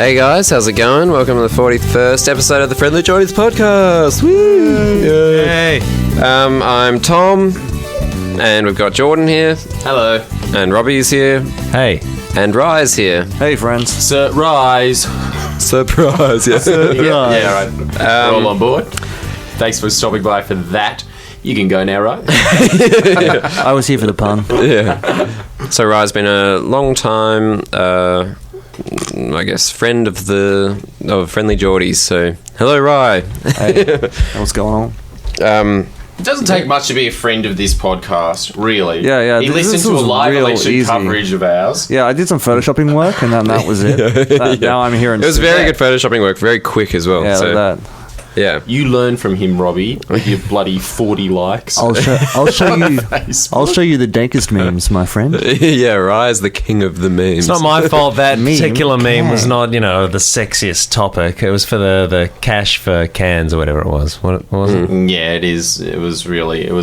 Hey guys, how's it going? Welcome to the 41st episode of the Friendlyjordies podcast. Woo! Hey. I'm Tom, and we've got Jordan here. Hello. And Robbie's here. Hey. And Rye's here. Hey, friends. Surprise. Surprise, yeah. Yeah, right. We're all on board. Thanks for stopping by for that. You can go now, right? I was here for the pun. Yeah. So Rye's been a long time, I guess, friend of Friendlyjordies. So, hello, Rye. Hey, what's going on? It doesn't take much to be a friend of this podcast, really. Yeah. He listened to a live election easy coverage of ours. Yeah, I did some photoshopping work, and then that was it. Now I'm here. It was very good photoshopping work, very quick as well. Yeah, so, like that. Yeah. You learn from him, Robbie, with your bloody 40 likes. I'll show you. I'll show you the dankest memes, my friend. Yeah, Rye's the king of the memes. It's not my fault that Meme? particular meme was not, the sexiest topic. It was for the cash for cans or whatever it was. What was it? Yeah, it is. It was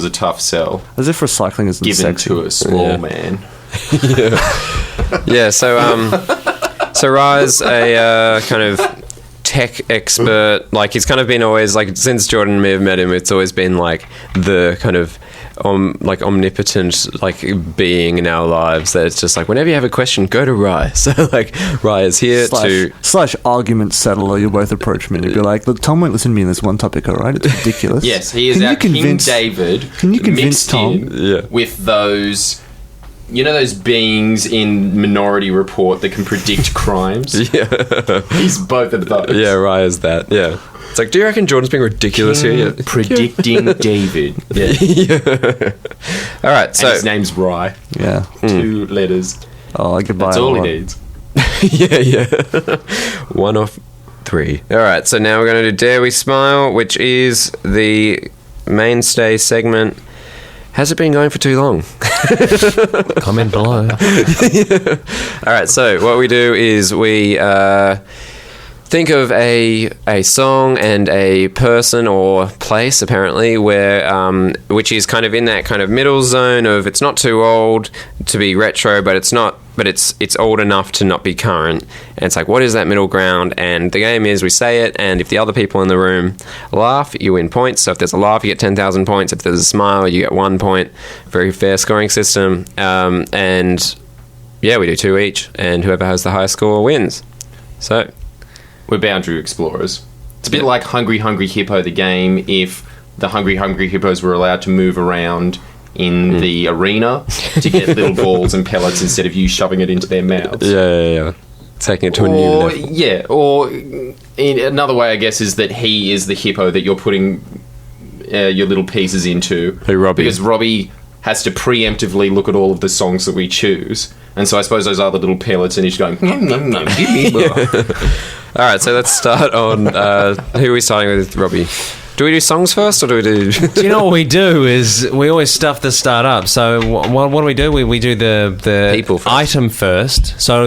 a tough sell. As if recycling isn't Given sexy. to a small man. Yeah, so Rye's a kind of tech expert. Like, he's kind of been always, like, since Jordan may have met him, it's always been like the kind of omnipotent like being in our lives that it's just like whenever you have a question, go to Rye. So like Rye is here slash argument settler. You both approach me and be like, look, Tom won't listen to me in this one topic, all right? It's ridiculous. Yes, he is our King David. Can you convince Tom? With those, those beings in Minority Report that can predict crimes? Yeah. He's both of those. Yeah, Rye is that. Yeah. It's like, do you reckon Jordan's being ridiculous here? Yeah. Predicting David. Yeah. Yeah. All right, so... And his name's Rye. Yeah. 2 letters. Oh, goodbye. That's all he needs. Yeah. 1 off 3. All right, so now we're going to do Dare We Smile, which is the mainstay segment. Has it been going for too long? Comment below. All right, so what we do is we think of a song and a person or place, apparently, where which is kind of in that kind of middle zone of it's not too old to be retro, but it's old enough to not be current. And it's like, what is that middle ground? And the game is we say it, and if the other people in the room laugh, you win points. So if there's a laugh, you get 10,000 points. If there's a smile, you get 1 point. Very fair scoring system. And yeah, we do 2 each, and whoever has the highest score wins. So we're boundary explorers. It's a bit like Hungry Hungry Hippo, the game, if the Hungry Hungry Hippos were allowed to move around in the arena to get little balls and pellets instead of you shoving it into their mouths. Yeah. Taking it to a new level. Yeah, or in another way, I guess, is that he is the hippo that you're putting your little pieces into. Who, Robbie? Because Robbie has to preemptively look at all of the songs that we choose. And so I suppose those are the little pellets, and he's going, nom, nom, give me more. All right, so let's start on who are we starting with, Robbie? Do we do songs first, or do we do... Do you know what we do is we always stuff the start up. So what do? We do the people first. Item first. So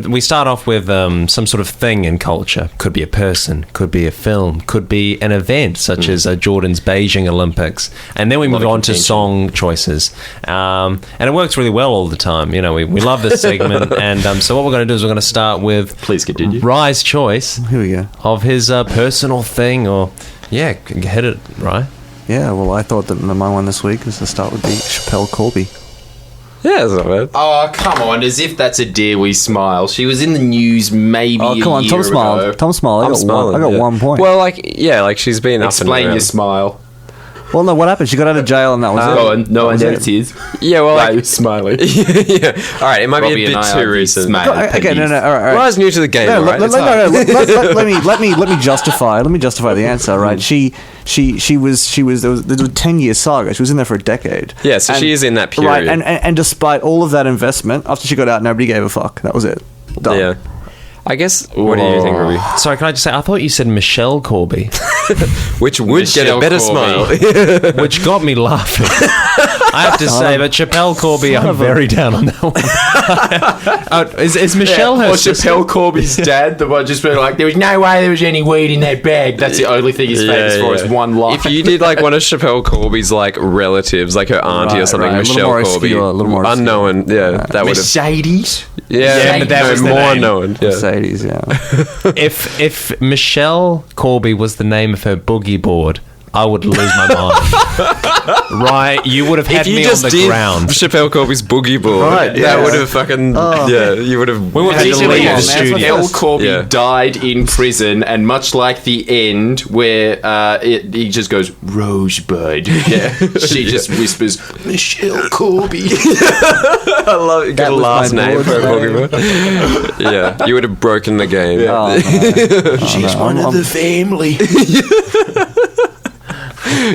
we start off with some sort of thing in culture. Could be a person, could be a film, could be an event, such as Jordan's Beijing Olympics. And then we move on to song choices. And it works really well all the time. We love this segment. And so what we're going to do is we're going to start with... Please continue. Rye's choice. Here we go. Of his personal thing or... Yeah, hit it, right? Yeah, well, I thought that my one this week was to start with the Chappelle Corby. Yeah, that's not bad. Oh, come on, as if that's a Dare We Smile. She was in the news maybe Oh, come on, Tom smiled. Tom smiled. I got 1 point. Well, she's been Explain up and your smile. Well, no, what happened? She got out of jail and that was it. No one noticed. Yeah, well, Why are you smiling? Yeah. All right, it might Robbie be a and bit I too are recent. Okay, no, all right. Rye's new to the game, No, right? let me justify the answer. Right, she was there was a 10-year saga. She was in there for a decade. Yeah, so she is in that period. Right, and despite all of that investment, after she got out, nobody gave a fuck. That was it. Done. Yeah. I guess, what do you think, Ruby? Sorry, can I just say, I thought you said Michelle Corby. which would get a Michelle better Corby. smile. Which got me laughing. I have to say, but Chappelle Corby, I'm very down on that one. Is Michelle her or sister? Chappelle Corby's dad, the one just being like, there was no way there was any weed in that bag. That's the only thing he's famous for is one line. If you did like one of Chappelle Corby's like relatives, like her auntie or something, right. Michelle A little more Corby, obscure, a little more obscure. unknown, that would have, Mercedes. yeah, but that was the more name. known. Yeah. Mercedes, yeah. If Michelle Corby was the name of her boogie board, I would lose my mind. Right, you would have had If you me just on the did ground. Chappelle Corby's boogie board, Right, that yeah. would have fucking you would have. We would have had to Basically, leave the man, studio. Chappelle Corby Yeah. died in prison, and much like the end where he just goes Rosebud, she just whispers Michelle Corby. I love it. Get a was last my name board for a name. boogie board. Yeah, you would have broken the game. Oh, no. She's one of the family.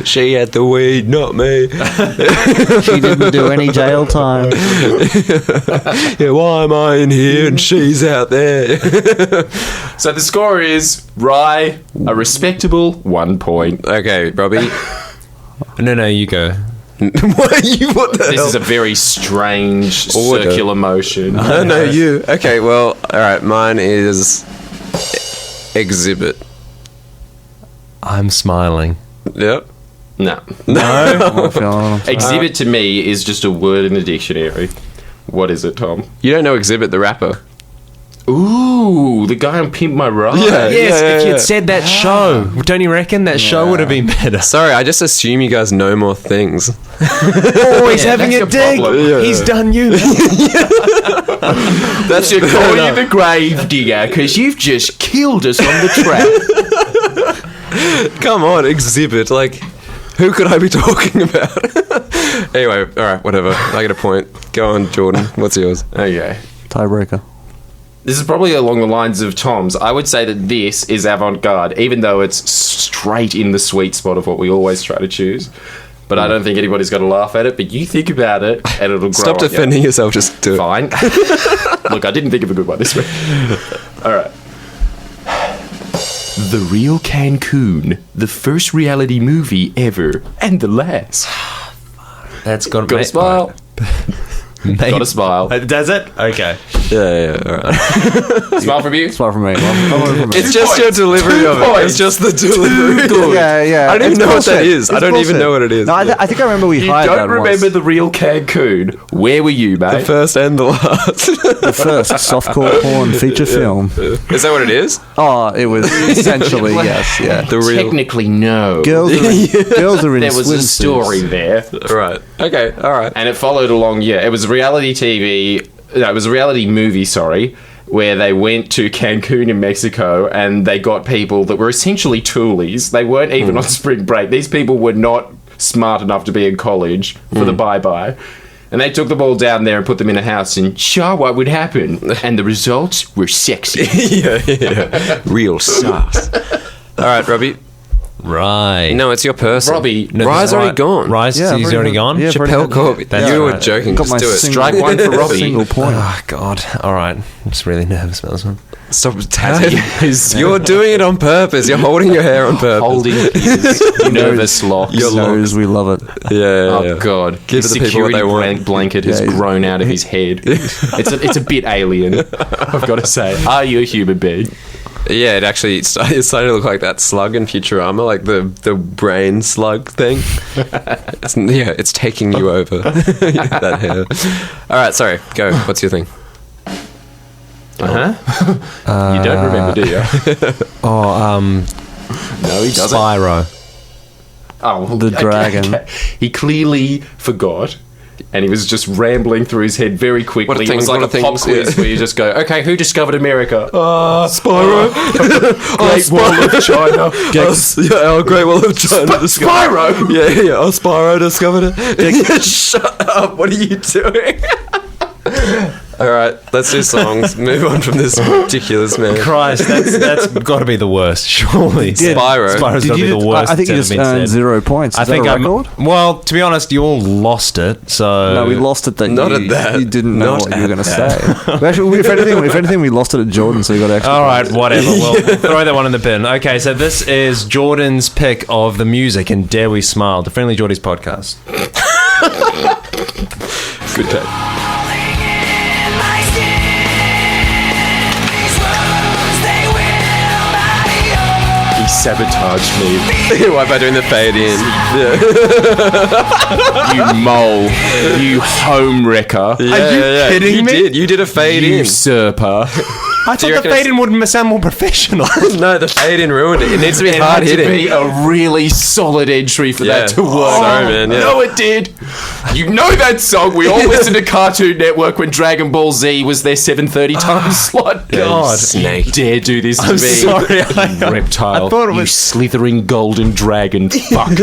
She had the weed, not me. She didn't do any jail time. Yeah, why am I in here and she's out there? So the score is Rye, a respectable 1 point. Okay, Robbie. No, you go. What the This hell? is a very strange Order. circular motion. No, you. Okay, well, all right. Mine is exhibit. I'm smiling. Yep. No. I'm feeling- Exhibit to me is just a word in the dictionary. What is it, Tom? You don't know Exhibit the rapper? Ooh, the guy on Pimp My Ride. Yeah. Yes, if yeah. you'd said that show, don't you reckon that show would have been better? Sorry, I just assume you guys know more things. Oh, he's having that's a your dig. problem. Yeah. He's done you. That's your call you the grave digger because you've just killed us on the track. Come on, Exhibit. Like, who could I be talking about? Anyway, all right, whatever. I get a point. Go on, Jordan. What's yours? Okay. Tiebreaker. This is probably along the lines of Tom's. I would say that this is avant-garde, even though it's straight in the sweet spot of what we always try to choose. But I don't think anybody's going to laugh at it. But you think about it, and it'll grow Stop on you. defending yourself. Just do it. Fine. Look, I didn't think of a good one this week. All right. The Real Cancun, the first reality movie ever, and the last. That's got Got a smile. Got a smile. Does it? Okay. Yeah, all right. Smile from you. Smile from me. One from me. It's just your delivery of it. It's just the delivery. Yeah. I don't even It's know what that bullshit. is. I It's don't even bullshit. know what it is. No, I think I remember we You hired don't that remember once. The Real Cancun. Where were you, mate? The first and the last. The first softcore porn feature film. Is that what it is? Oh, it was essentially, yes, yeah. The real. Technically, no. Girls are in There was a swimsuits. story there. Right. Okay. All right. And it followed along, it was reality TV. No, it was a reality movie, sorry, where they went to Cancun in Mexico and they got people that were essentially toolies. They weren't even on spring break. These people were not smart enough to be in college for the bye-bye. And they took them all down there and put them in a house and sure, what would happen? And the results were sexy. yeah. Real sauce. All right, Robbie. Right. No, it's your person. Robbie, No, Rye's Ry- already gone. Rye's, Yeah, he's I've already gone? yeah, I've already Chappelle had- Corby. That's You were right. joking. Got Just my do it. single, Strike one for Robbie. Single point. Oh, God. All right. I'm just really nervous about this one. Stop tapping. You're doing it on purpose. You're holding your hair on purpose. holding his nervous locks. Your He knows we love it. Oh God! Give His the people what they want. blanket has Yeah, he's- grown out of his head. It's a bit alien. I've got to say. Are you a human being? Yeah, it started to look like that slug in Futurama, like the brain slug thing. It's taking you over. That hair. All right, sorry. Go. What's your thing? You don't remember, do you? No, he doesn't. Spyro. Oh, well, The dragon. He clearly forgot. And he was just rambling through his head very quickly. What are It things- was like what a are pop things- quiz yeah. where you just go, okay, who discovered America? Spyro. Great Wall of China. Great Wall of China. Spyro? Yeah. Oh, Spyro discovered it. Shut up. What are you doing? All right, let's do songs. Move on from this ridiculous man. Christ, that's got to be the worst, surely. Spyro. Spyro's got to be the worst. I think you that's just ever been earned said. 0 points. Is that a record? Well, to be honest, you all lost it. So No, we lost it. Not at that. You didn't know Not what you were going to at say. Actually, if anything, we lost it at Jordan, so you got extra. All right, points. whatever. We'll throw that one in the bin. Okay, so this is Jordan's pick of the music, and dare we smile, the Friendlyjordies podcast. Good take. He sabotaged me. Why by doing the fade in? Yeah. You mole. You home wrecker. Are you kidding me? You did a fade in. Usurper. I thought the fade-in would sound more professional. No, the fade in ruined it. It needs to be It hard had to hitting. be a really solid entry for that to work. Sorry, man. Yeah. No, it did. You know that song. We all listened to Cartoon Network when Dragon Ball Z was their 7:30 time slot. God. Snake, dare do this to I'm me? sorry, You reptile. I thought it was- You slithering golden dragon. Fuck.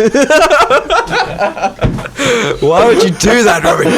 Why would you do that, Robbie?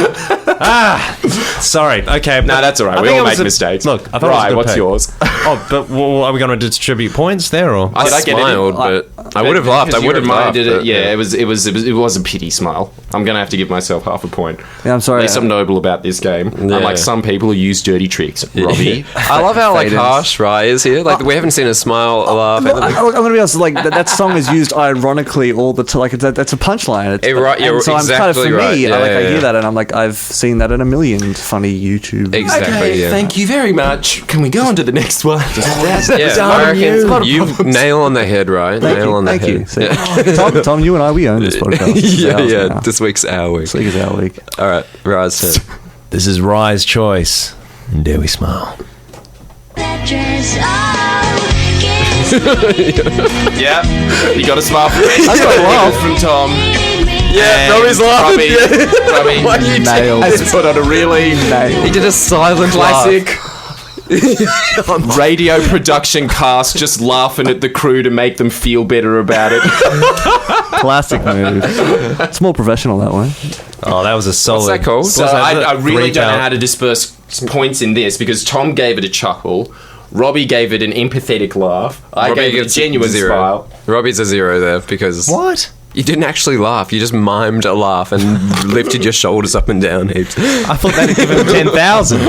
Sorry. Okay. No, that's all right. I We think all it was make mistakes. Look, I thought it was a right, good what's pick. yours? Oh, but are we going to distribute points there, or? I Did I get it? smiled, but I would have laughed. I Because would have you laughed. reminded it. but, Yeah, it was a pity smile. I'm gonna have to give myself half a point. Yeah, I'm sorry. At least I'm noble about this game. Yeah. Unlike some people who use dirty tricks. Robbie. I love how like Fade-ins. harsh Rye is here. Like we haven't seen a smile, a laugh. Look, anything. I'm gonna be honest. Like that song is used ironically all the time. Like that's a punchline. It's, Right, you're and so I'm kind of exactly for right. me. Yeah, I yeah. hear that and I'm like, I've seen that in a million funny YouTube. Exactly. Yeah. Thank you very much. Can we go on to the next one? Yeah, I reckon you nail on the head, right? Nail on the Thank head. you. See, Tom, you and I, we own this podcast. Yeah, It's ours yeah. now. This week's our week. This week is our week. All right, Rye's turn. This is Rye's choice, and dare we smile? Yeah. You got a smile from me. That's what I love. From Tom. Yeah, Robbie's laughing. Robbie Why you Nailed. has put on a really He did a silent classic radio production cast just laughing at the crew to make them feel better about it. Classic move. It's more professional that way. Oh, that was a solid. What's that called? So I really don't know how to disperse points in this because Tom gave it a chuckle. Robbie gave it an empathetic laugh. I Robbie gave it a gets genuine zero. smile. Robbie's a zero there because What? you didn't actually laugh. You just mimed a laugh and lifted your shoulders up and down heaps. I thought that'd give him 10,000.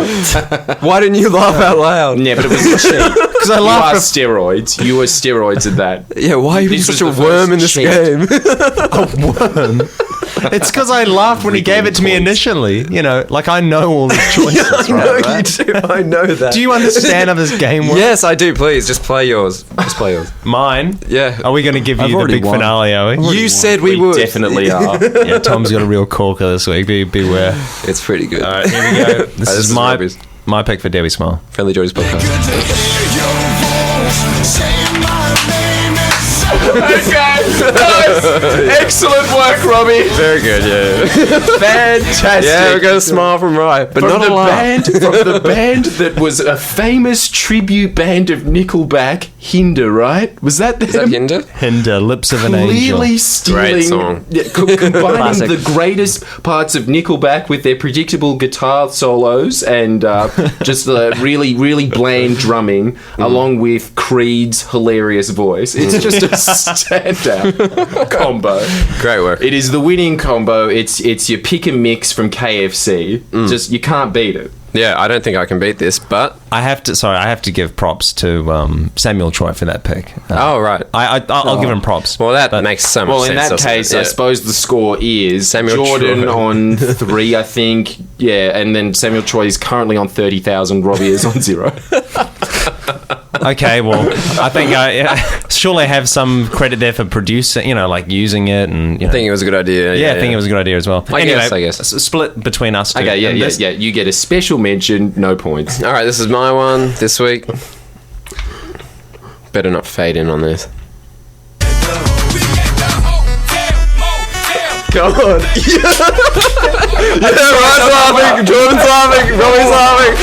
Why didn't you laugh out loud? Yeah, but it was a cheat. Because I You are laughed. steroids. You were steroids at that. Yeah, why are you being This such a was the worm in first this cheat. game? It's because I laughed when he gave it to me initially. You know, like I know all these choices. I know right? you do. I know that. Do you understand how this game works? Yes, I do. Please, just play yours. Just play yours. Mine? Yeah. Are we going to give I've you the already big won. finale, are we? You said we would. Definitely are. Yeah, Tom's got a real corker this week. Beware. It's pretty good. All right, here we go. This is Robbie's. my pick for Dare We Smile. Friendlyjordies podcast. Okay. Nice. Excellent work, Robbie. Very good, yeah. Fantastic. Yeah, we got a smile from Rye, but From not the a laugh. band, from the band that was a famous tribute band of Nickelback, Hinder, right? Was that them? Is that Hinder? Hinder, Lips of an Angel. Clearly stealing, Great song. combining Classic. the greatest parts of Nickelback with their predictable guitar solos and just the really, really bland drumming, along with Creed's hilarious voice. It's just a standout combo. Great work. It is the winning combo. It's your pick and mix from KFC. Just you can't beat it. Yeah, I don't think I can beat this, but I have to give props to Samuel Troy for that pick. oh right. I'll give him props. Well, that But- makes so much Well, sense. in that doesn't case, it? I Yeah. suppose the score is Samuel Jordan Troy. on 3, I think. Yeah, and then Samuel Troy is currently on 30,000. Robbie is on 0. Okay, well, I think surely I have some credit there for producing, like using it and, I think it was a good idea. yeah, I think it was a good idea as well. I guess. Split between us two. Okay, And yeah. this- You get a special mention, no points. All right, this is my one this week. Better not fade in on this. Come on. Yeah, Ryan's laughing, Jordan's laughing, Robbie's laughing.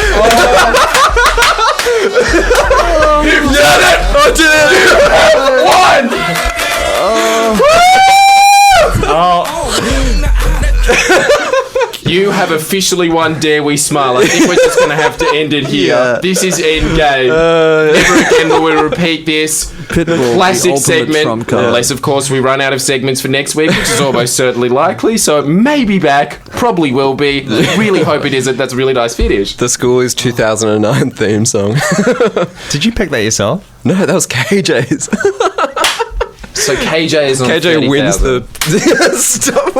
You've done it! I did it! You have officially won Dare We Smile. I think we're just going to have to end it here. Yeah. This is endgame. Never again will we repeat this Pitbull, classic the ultimate segment. trump card. Unless, of course, we run out of segments for next week, which is almost certainly likely. So it may be back. Probably will be. Really hope it isn't. That's a really nice finish. The School's 2009 theme song. Did you pick that yourself? No, that was KJ's. So KJ is on KJ wins 30,000. the... Stop.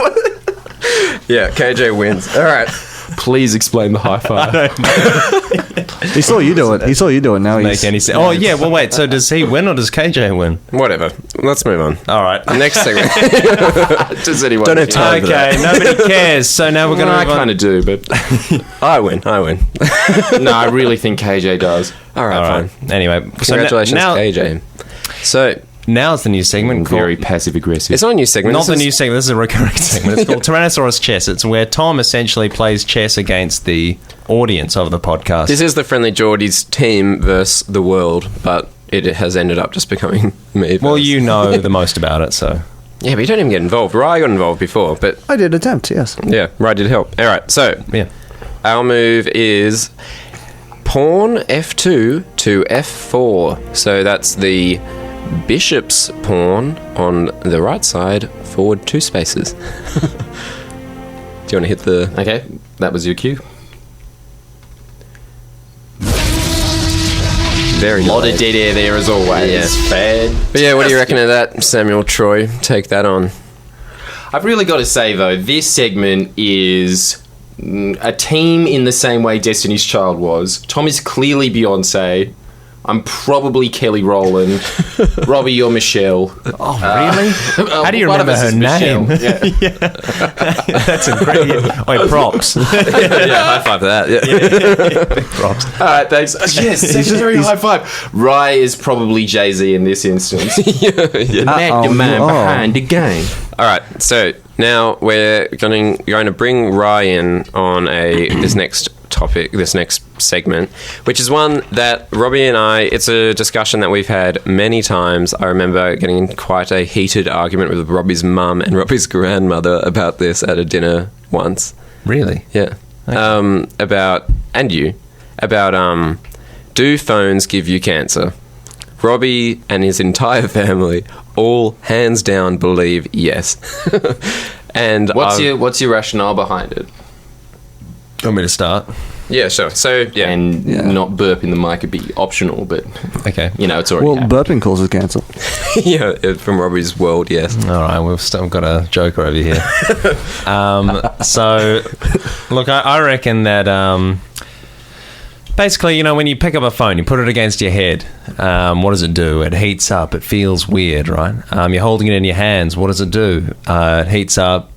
Yeah, KJ wins. All right. Please explain the high five. He saw you do it. He saw you do it. Now Make he's... any sense? Oh, yeah, well, wait, so does he win or does KJ win? Whatever. Let's move on. All right. Next segment. Does anyone? Don't have time for that. Okay, nobody cares. So now we're going to I move on. kind of do, but I win. no, I really think KJ does. All right, All fine. right. Anyway, Congratulations, so KJ. So, now it's the new segment called... Very passive aggressive. it's not a new segment. Not This the is- new segment. This is a recurring segment. It's called Tyrannosaurus Chess. It's where Tom essentially plays chess against the audience of the podcast. This is the Friendlyjordies team versus the world, but it has ended up just becoming me. Well, versus- you know the most about it, so... Yeah, but you don't even get involved. Rye got involved before, but I did attempt, yes. yeah, Rye did help. All right, so Yeah. our move is pawn F2 to F4. So that's the bishop's pawn on the right side, forward 2 spaces. Do you want to hit the... Okay, that was your cue. Very A lot delayed. of dead air there as always. Yes. Fad. But yeah, what do you reckon of that, Samuel Troy? Take that on. I've really got to say though, this segment is a team in the same way Destiny's Child was. Tom is clearly Beyonce. I'm probably Kelly Rowland. Robbie, you're Michelle. Oh, really? How do you one of remember us her is name? Michelle. Yeah. That's incredible. Wait, props. Yeah, high five for that. Yeah. Props. All right, thanks. Yes, secondary high five. Rye is probably Jay-Z in this instance. Mad man behind the game. All right, so now we're going to bring Rye in on this next topic, this next segment, which is one that Robbie and I, it's a discussion that we've had many times. I remember getting in quite a heated argument with Robbie's mum and Robbie's grandmother about this at a dinner once. Really? Yeah. Okay. About do phones give you cancer? Robbie and his entire family all hands down believe yes. And What's your rationale behind it? Want me to start? yeah, sure. So yeah, And not burp in the mic would be optional, but Okay. you know it's already Well, happened. burping causes cancer. yeah, from Robbie's world, yes. All right, we've still got a joker over here. So, look, I reckon that basically, you know, when you pick up a phone, you put it against your head. What does it do? It heats up. It feels weird, right? You're holding it in your hands. What does it do? It heats up.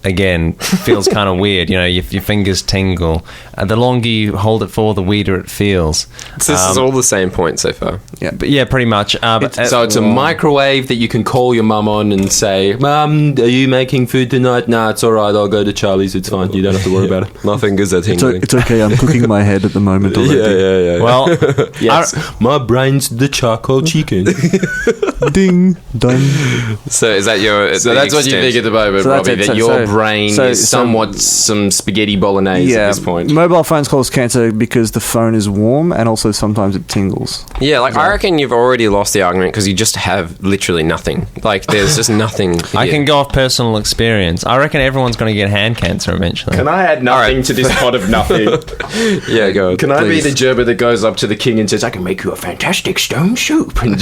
Again, feels kind of weird. You know, your fingers tingle. The longer you hold it for, the weirder it feels. So this is all the same point so far. But yeah, pretty much. So it's a microwave that you can call your mum on and say, "Mum, are you making food tonight?" "Nah, it's all right. I'll go to Charlie's. It's fine. You don't have to worry about it." My fingers are tingling. It's okay. I'm cooking my head at the moment already. Yeah. well, Yes, my brain's the charcoal chicken. Ding dong. So is that your? So that's what you think at the moment, So that's Robbie. it. That So- your so- brain so- is somewhat some spaghetti bolognese at this point. Mobile phones cause cancer because the phone is warm and also sometimes it tingles. Yeah, like I reckon you've already lost the argument because you just have literally nothing. Like there's just nothing. I here. can go off personal experience. I reckon everyone's going to get hand cancer eventually. Can I add nothing to this pot of nothing? Yeah, go. Can I be please. the gerber that goes up to the king and says, "I can make you a fantastic stone soup"? And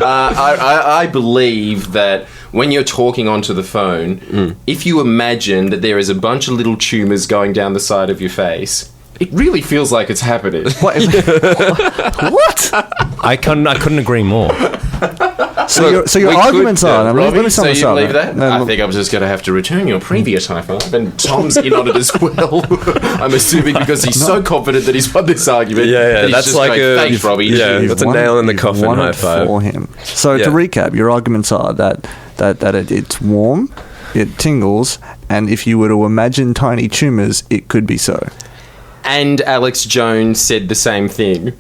I believe that when you're talking onto the phone, if you imagine that there is a bunch of little tumours going down the side of your face, it really feels like it's happening. What? I couldn't agree more. So your We arguments could, are. Let Robbie, me sum so this you up. believe that? No, I look, think I'm just going to have to return your previous high five, and Tom's in on it as well. I'm assuming because he's so confident that he's won this argument. that he's that's just like going, a "Thanks, Robbie." yeah. you've That's a won- nail in the you've coffin won high it five. for him. So Yeah. to recap, your arguments are that it's warm, it tingles, and if you were to imagine tiny tumours, it could be so. And Alex Jones said the same thing.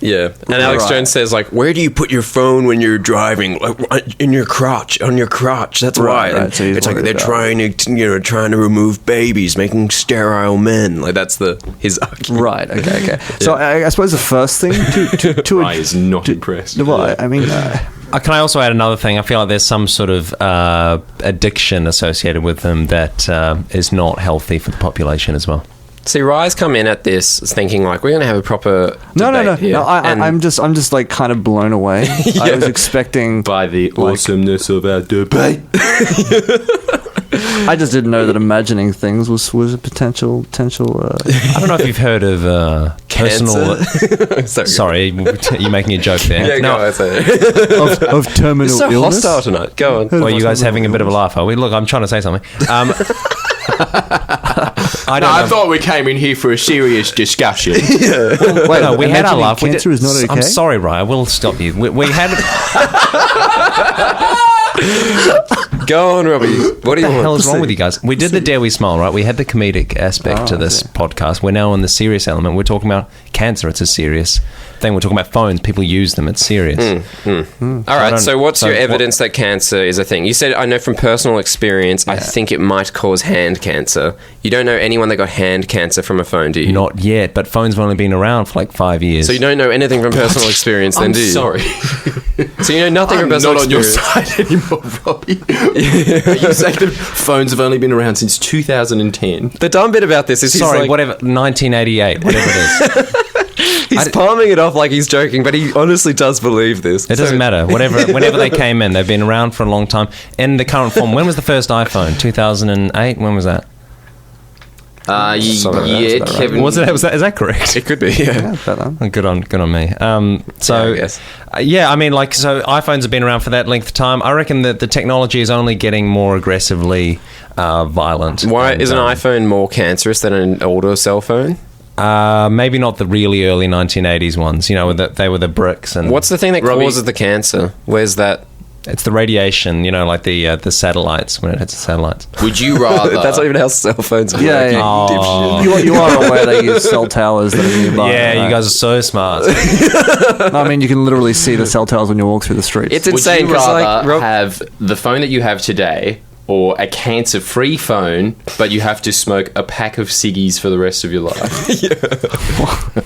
Yeah, and Alex Jones says, like, where do you put your phone when you're driving? Like, in your crotch, on your crotch. That's why. Right. So it's like they're trying to remove babies, making sterile men. Like, that's his argument. Right. Okay. So I suppose the first thing to I is not impressed. Well, I mean. Can I also add another thing? I feel like there's some sort of addiction associated with them that is not healthy for the population as well. See, Rye's come in at this thinking like we're going to have a proper debate here. No. I'm just like kind of blown away. I was expecting by the awesomeness of our debate. I just didn't know that imagining things was a potential. I don't know if you've heard of personal. Sorry, you're making a joke there. Yeah, no, of terminal it's so illness. hostile tonight. Go on. Well, you guys having a bit of a laugh, are we? Look, I'm trying to say something. I thought we came in here for a serious discussion. Well, wait, no, we had our laugh. Cancer is not okay. I'm sorry, Ryan. I will stop you. We had. Go on, Robbie. What do you want? What the hell is wrong with you guys? We did the Dare We Smile, right? We had the comedic aspect to this podcast. We're now on the serious element. We're talking about cancer. It's a serious thing. We're talking about phones. People use them. It's serious. All right. So what's your evidence that cancer is a thing? You said, I know from personal experience, I think it might cause hand cancer. You don't know anyone that got hand cancer from a phone, do you? Not yet, but phones have only been around for like 5 years. So you don't know anything from personal experience then, do you? Sorry. So you know nothing from personal not experience. on your side anymore, Robbie. You say that phones have only been around since 2010. The dumb bit about this is Sorry, he's like, whatever, 1988, whatever it is. he's palming it off like he's joking, but he honestly does believe this. It doesn't matter. Whenever they came in, they've been around for a long time. In the current form, when was the first iPhone? 2008? When was that? Kevin. Was it? Is that correct? It could be, yeah. Good on me. I guess. I mean, like, so iPhones have been around for that length of time. I reckon that the technology is only getting more aggressively violent. Why is an iPhone more cancerous than an older cell phone? Maybe not the really early 1980s ones. You know, they were the bricks. And what's the thing that causes the cancer? Where's that? It's the radiation, you know, like the satellites, when it hits the satellites. Would you rather... That's not even how cell phones work. Yeah. You are aware they use cell towers that are nearby. Yeah, right? You guys are so smart. I mean, you can literally see the cell towers when you walk through the streets. It's insane. Would you rather have the phone that you have today or a cancer-free phone, but you have to smoke a pack of ciggies for the rest of your life?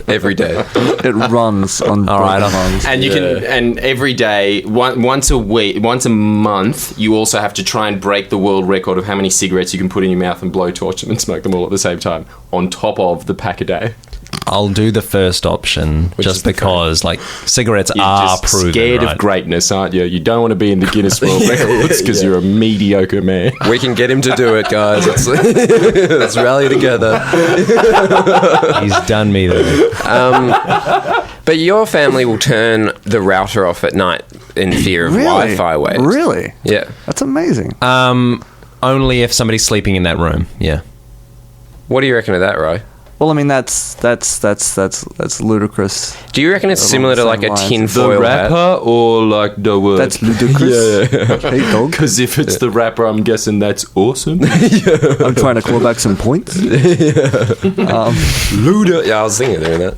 Every day. It runs on runs. And you can, and every day, once a week, once a month, you also have to try and break the world record of how many cigarettes you can put in your mouth and blowtorch them and smoke them all at the same time, on top of the pack a day. I'll do the first option just because, like, cigarettes are proven. Scared of greatness, aren't you? You don't want to be in the Guinness World Records because you're a mediocre man. We can get him to do it, guys. Let's rally together. He's done me there. But your family will turn the router off at night in fear of Wi-Fi waves. Really? Yeah. That's amazing. Only if somebody's sleeping in that room. Yeah. What do you reckon of that, Roy? Well, I mean, that's ludicrous. Do you reckon it's similar to like a tinfoil hat? Or like the word? That's ludicrous. Yeah. Hey, dog. Because if it's the rapper, I'm guessing that's awesome. I'm trying to claw back some points. Luda. Yeah, I was thinking of doing that.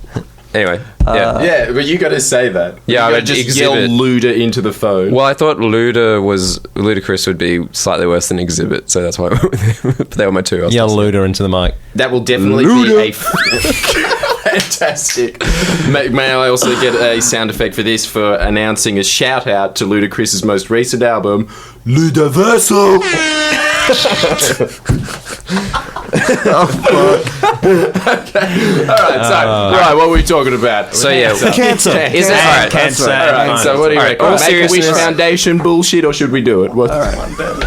Anyway, yeah, but you got to say that. Yeah, you I would just yell Luda into the phone. Well, I thought ludicrous would be slightly worse than exhibit, so that's why I went with them. But they were my two. Yell Luda into the mic. That will definitely be a fantastic. May I also get a sound effect for this for announcing a shout out to Ludacris's most recent album, Ludaversal. Okay. All right, what were we talking about? So yeah, Cancer. Is it alright? Cancer. All right, so what do you reckon? All Make a Wish seriousness- Foundation bullshit, or should we do it?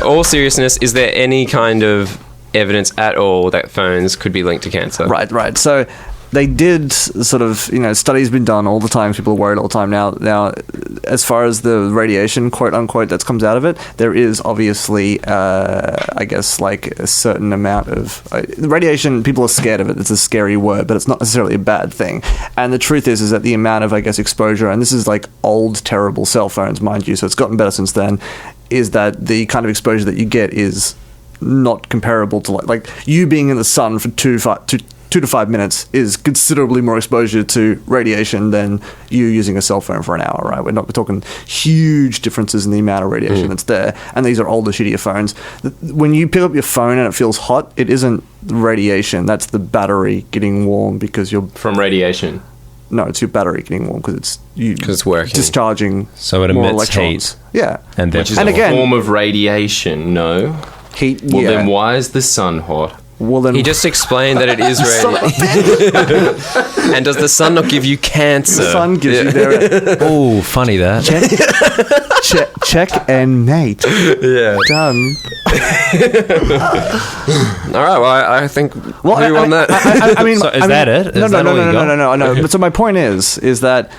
All seriousness, is there any kind of evidence at all that phones could be linked to cancer? Right. So they did sort of, studies been done all the time. People are worried all the time. Now, as far as the radiation, quote unquote, that comes out of it, there is obviously, I guess, like a certain amount of radiation. People are scared of it. It's a scary word, but it's not necessarily a bad thing. And the truth is that the amount of, I guess, exposure, and this is like old, terrible cell phones, mind you, so it's gotten better since then, is that the kind of exposure that you get is not comparable to like you being in the sun for 2 to 5 minutes is considerably more exposure to radiation than you using a cell phone for an hour, right? We're talking huge differences in the amount of radiation that's there, and these are older, shittier phones. When you pick up your phone and it feels hot, it isn't radiation. That's the battery getting warm because you're... From radiation? No, it's your battery getting warm because it's working, discharging. So it more emits electrons. heat. Yeah, and which is and a again, form of radiation. No heat. Well, then why is the sun hot? Well, then he just explained that it is radiation. And does the sun not give you cancer? The sun gives you there. Oh, funny that. Check and mate. Yeah, done. All right. Well, I think we won that. I mean, so is that it? Is that all you got? No. But so my point is that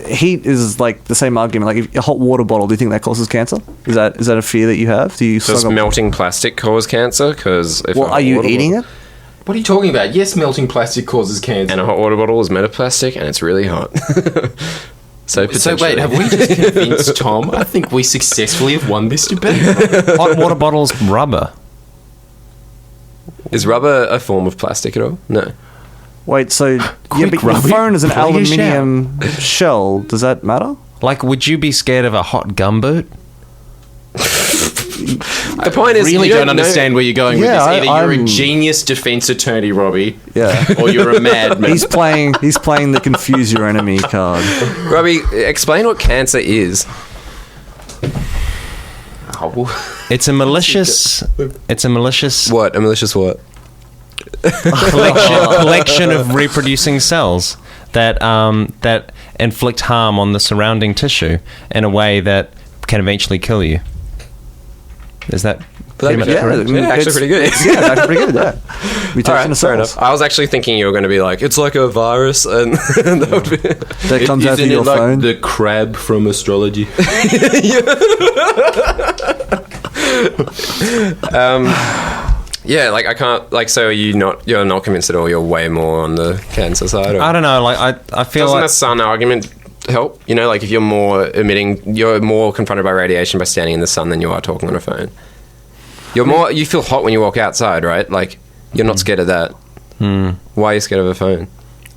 heat is like the same argument. Like a hot water bottle, do you think that causes cancer? Is that a fear that you have? Does melting plastic cause cancer? Because are you eating it? What are you talking about? Yes, melting plastic causes cancer. And a hot water bottle is made of plastic, and it's really hot. So wait, have we just convinced Tom? I think we successfully have won this debate. Hot water bottles, rubber. Is rubber a form of plastic at all? No. Wait, so but your phone is an aluminium shell. Does that matter? Like, would you be scared of a hot gumboot? The point is, I really don't understand where you're going with this. Either you're a I'm- genius defense attorney, Robbie, Yeah. or you're a madman. He's playing the confuse your enemy card. Robbie, explain what cancer is. It's a malicious. What? A malicious what? collection of reproducing cells that inflict harm on the surrounding tissue in a way that can eventually kill you. Is that pretty much correct? Yeah, actually pretty good. Yeah, actually pretty good. Yeah. Mutation of Fair cells. enough. I was actually thinking you were going to be like, it's like a virus, and that would be. That comes out through your phone. The crab from astrology? Yeah, like I can't. Like, so you're not convinced at all. You're way more on the cancer side. Or? I don't know. Like I feel Doesn't like the sun argument help? You know, like if you're more confronted by radiation by standing in the sun than you are talking on a phone. You feel hot when you walk outside, right? Like you're not scared of that. Why are you scared of a phone?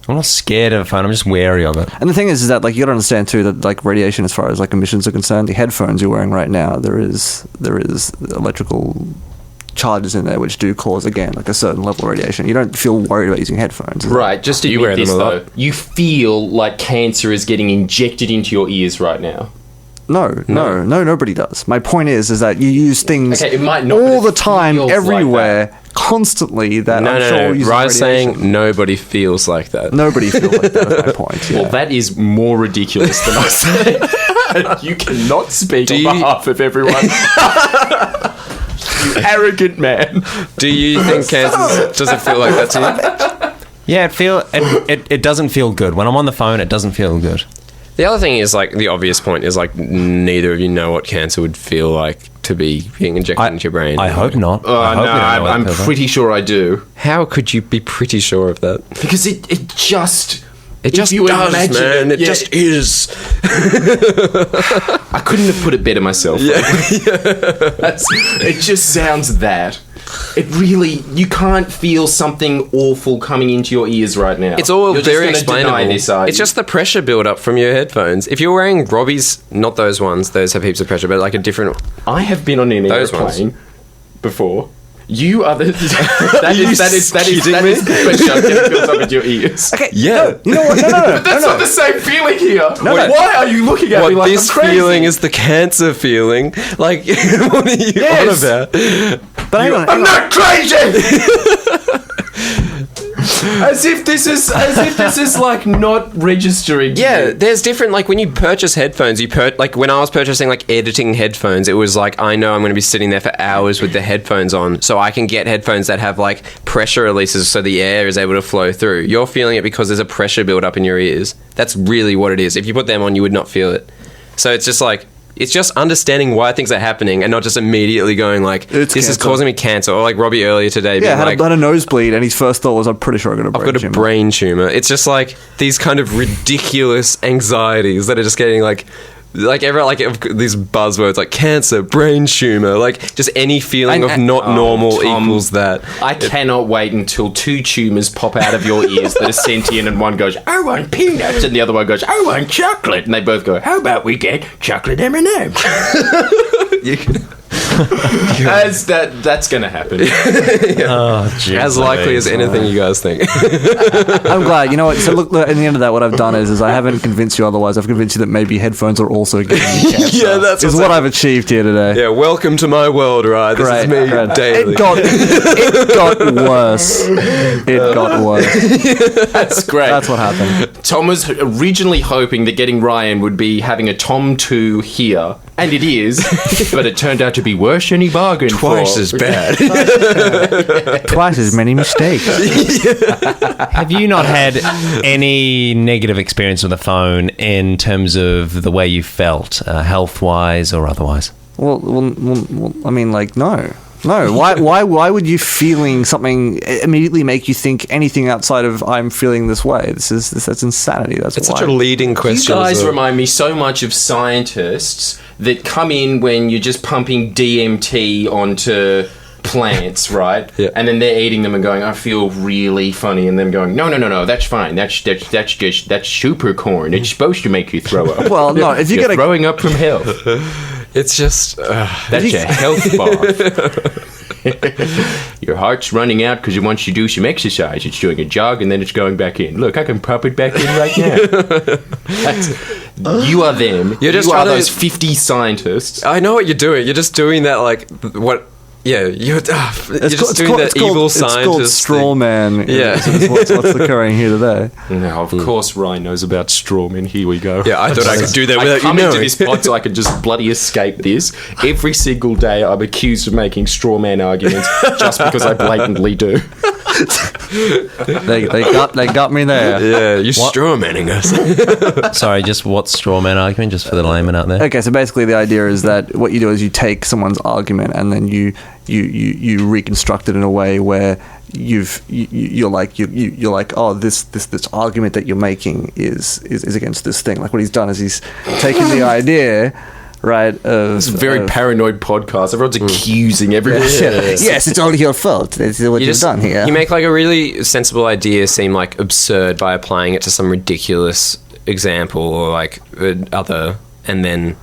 I'm not scared of a phone. I'm just wary of it. And the thing is that like you got to understand too that like radiation, as far as like emissions are concerned, the headphones you're wearing right now, there is electrical charges in there which do cause, again, like a certain level of radiation. You don't feel worried about using headphones. Right, just to admit this though, you feel like cancer is getting injected into your ears right now. No, nobody does. My point is that you use things it might not, all but the time, feels everywhere, like constantly. That I'm sure uses Rye's radiation. saying nobody feels like that. Nobody feels like that. Is my point. Yeah. Well, that is more ridiculous than I said. You cannot speak on behalf of everyone. You arrogant man. Do you think cancer does it feel like that to you? Yeah, it doesn't feel good. When I'm on the phone, it doesn't feel good. The other thing is, like, the obvious point is, like, neither of you know what cancer would feel like to be being injected into your brain. I hope not. I'm pretty sure I do. How could you be pretty sure of that? Because it just does, man. It just is. I couldn't have put it better myself. Yeah. It just sounds that. It really, you can't feel something awful coming into your ears right now. It's all You're very just gonna explainable. deny this, are you? It's just the pressure build up from your headphones. If you're wearing Robbie's, not those ones, those have heaps of pressure, but like a different. I have been on an Those airplane before. You are the that is the pressure getting built up into your ears. Okay. Yeah. You know what? No. But that's not the same feeling here. No. Why are you looking at me What like this I'm crazy? feeling is the cancer feeling. Like, what are you on about? But hang on. I'm not crazy. As if this is like not registering. Yeah, there's different, like, when you purchase headphones, like, when I was purchasing, like, editing headphones, it was like, I know I'm going to be sitting there for hours with the headphones on, so I can get headphones that have, like, pressure releases so the air is able to flow through. You're feeling it because there's a pressure build up in your ears. That's really what it is. If you put them on, you would not feel it. So it's just like, it's just understanding why things are happening and not just immediately going like, this is causing me cancer. Or like Robbie earlier today being like, had a nosebleed, and his first thought was, I'm pretty sure I've got a brain tumor. It's just like these kind of ridiculous anxieties that are just getting like like these buzzwords like cancer, brain tumor, like just any feeling of not normal Tom, equals that. I cannot wait until 2 tumours pop out of your ears that are sentient, and one goes, "I want peanuts," and the other one goes, "I want chocolate," and they both go, "How about we get chocolate M&M's?" That's going to happen. As likely as anything you guys think. I'm glad. You know what? So look, at the end of that, what I've done is I haven't convinced you otherwise. I've convinced you that maybe headphones are also giving you cancer. Yeah, that's what I've achieved here today. Yeah, welcome to my world, right? This is me daily. It got worse. It got worse. That's great. That's what happened. Tom was originally hoping that getting Ryan would be having a Tom 2 here, and it is, but it turned out to be worse than he bargained Twice for. as bad. Twice as many mistakes. Have you not had any negative experience with the phone in terms of the way you felt, health-wise or otherwise? Well, I mean, like, no. Why would you feeling something immediately make you think anything outside of I'm feeling this way? That's insanity. It's such a leading question. You guys remind me so much of scientists that come in when you're just pumping DMT onto plants, right? Yeah. And then they're eating them and going, "I feel really funny," and them going, No, that's fine. That's just that's super corn. It's supposed to make you throw up. Well, no, if you're throwing up from hell. It's just that's a health bath. Your heart's running out because it wants you to do some exercise. It's doing a jog and then it's going back in. Look, I can pop it back in right now. You are them. You're just you are trying to- those 50 scientists. I know what you're doing. You're just doing that, like, what... Yeah, you're just doing that evil scientist It's called straw man. Yeah. What's occurring here today. Now, of course, Ryan knows about strawmen. Here we go. Yeah, I thought I could do that without you come knowing. into this pod so I could just bloody escape this. Every single day I'm accused of making strawman arguments just because I blatantly do. They got me there. Yeah, you're strawmanning us. Sorry, just what's straw man argument, just for the layman out there? Okay, so basically the idea is that what you do is you take someone's argument and then you reconstruct it in a way where you're like, oh, this argument that you're making is against this thing. Like what he's done is he's taken the idea, right? It's a very paranoid podcast. Everyone's accusing everyone. Yes, it's all your fault. That's what you've done here. You make like a really sensible idea seem like absurd by applying it to some ridiculous example or like other, and then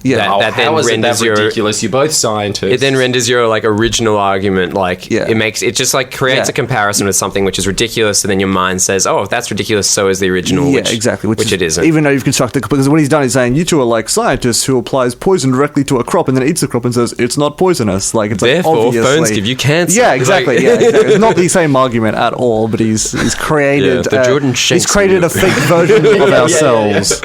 Yeah. that then how is it renders that ridiculous? You're both scientists. it then renders your like original argument like Yeah. it just like creates Yeah. a comparison with something which is ridiculous, and then your mind says, oh, if that's ridiculous, so is the original. Yeah, which, exactly. Which it isn't. Even though you've constructed, because what he's done is saying you two are like scientists who applies poison directly to a crop and then eats the crop and says it's not poisonous. Like it's Therefore, like obviously, phones give you cancer. Yeah, exactly. It's not the same argument at all. But he's created the Jordan he's Shanks created a move. fake version of ourselves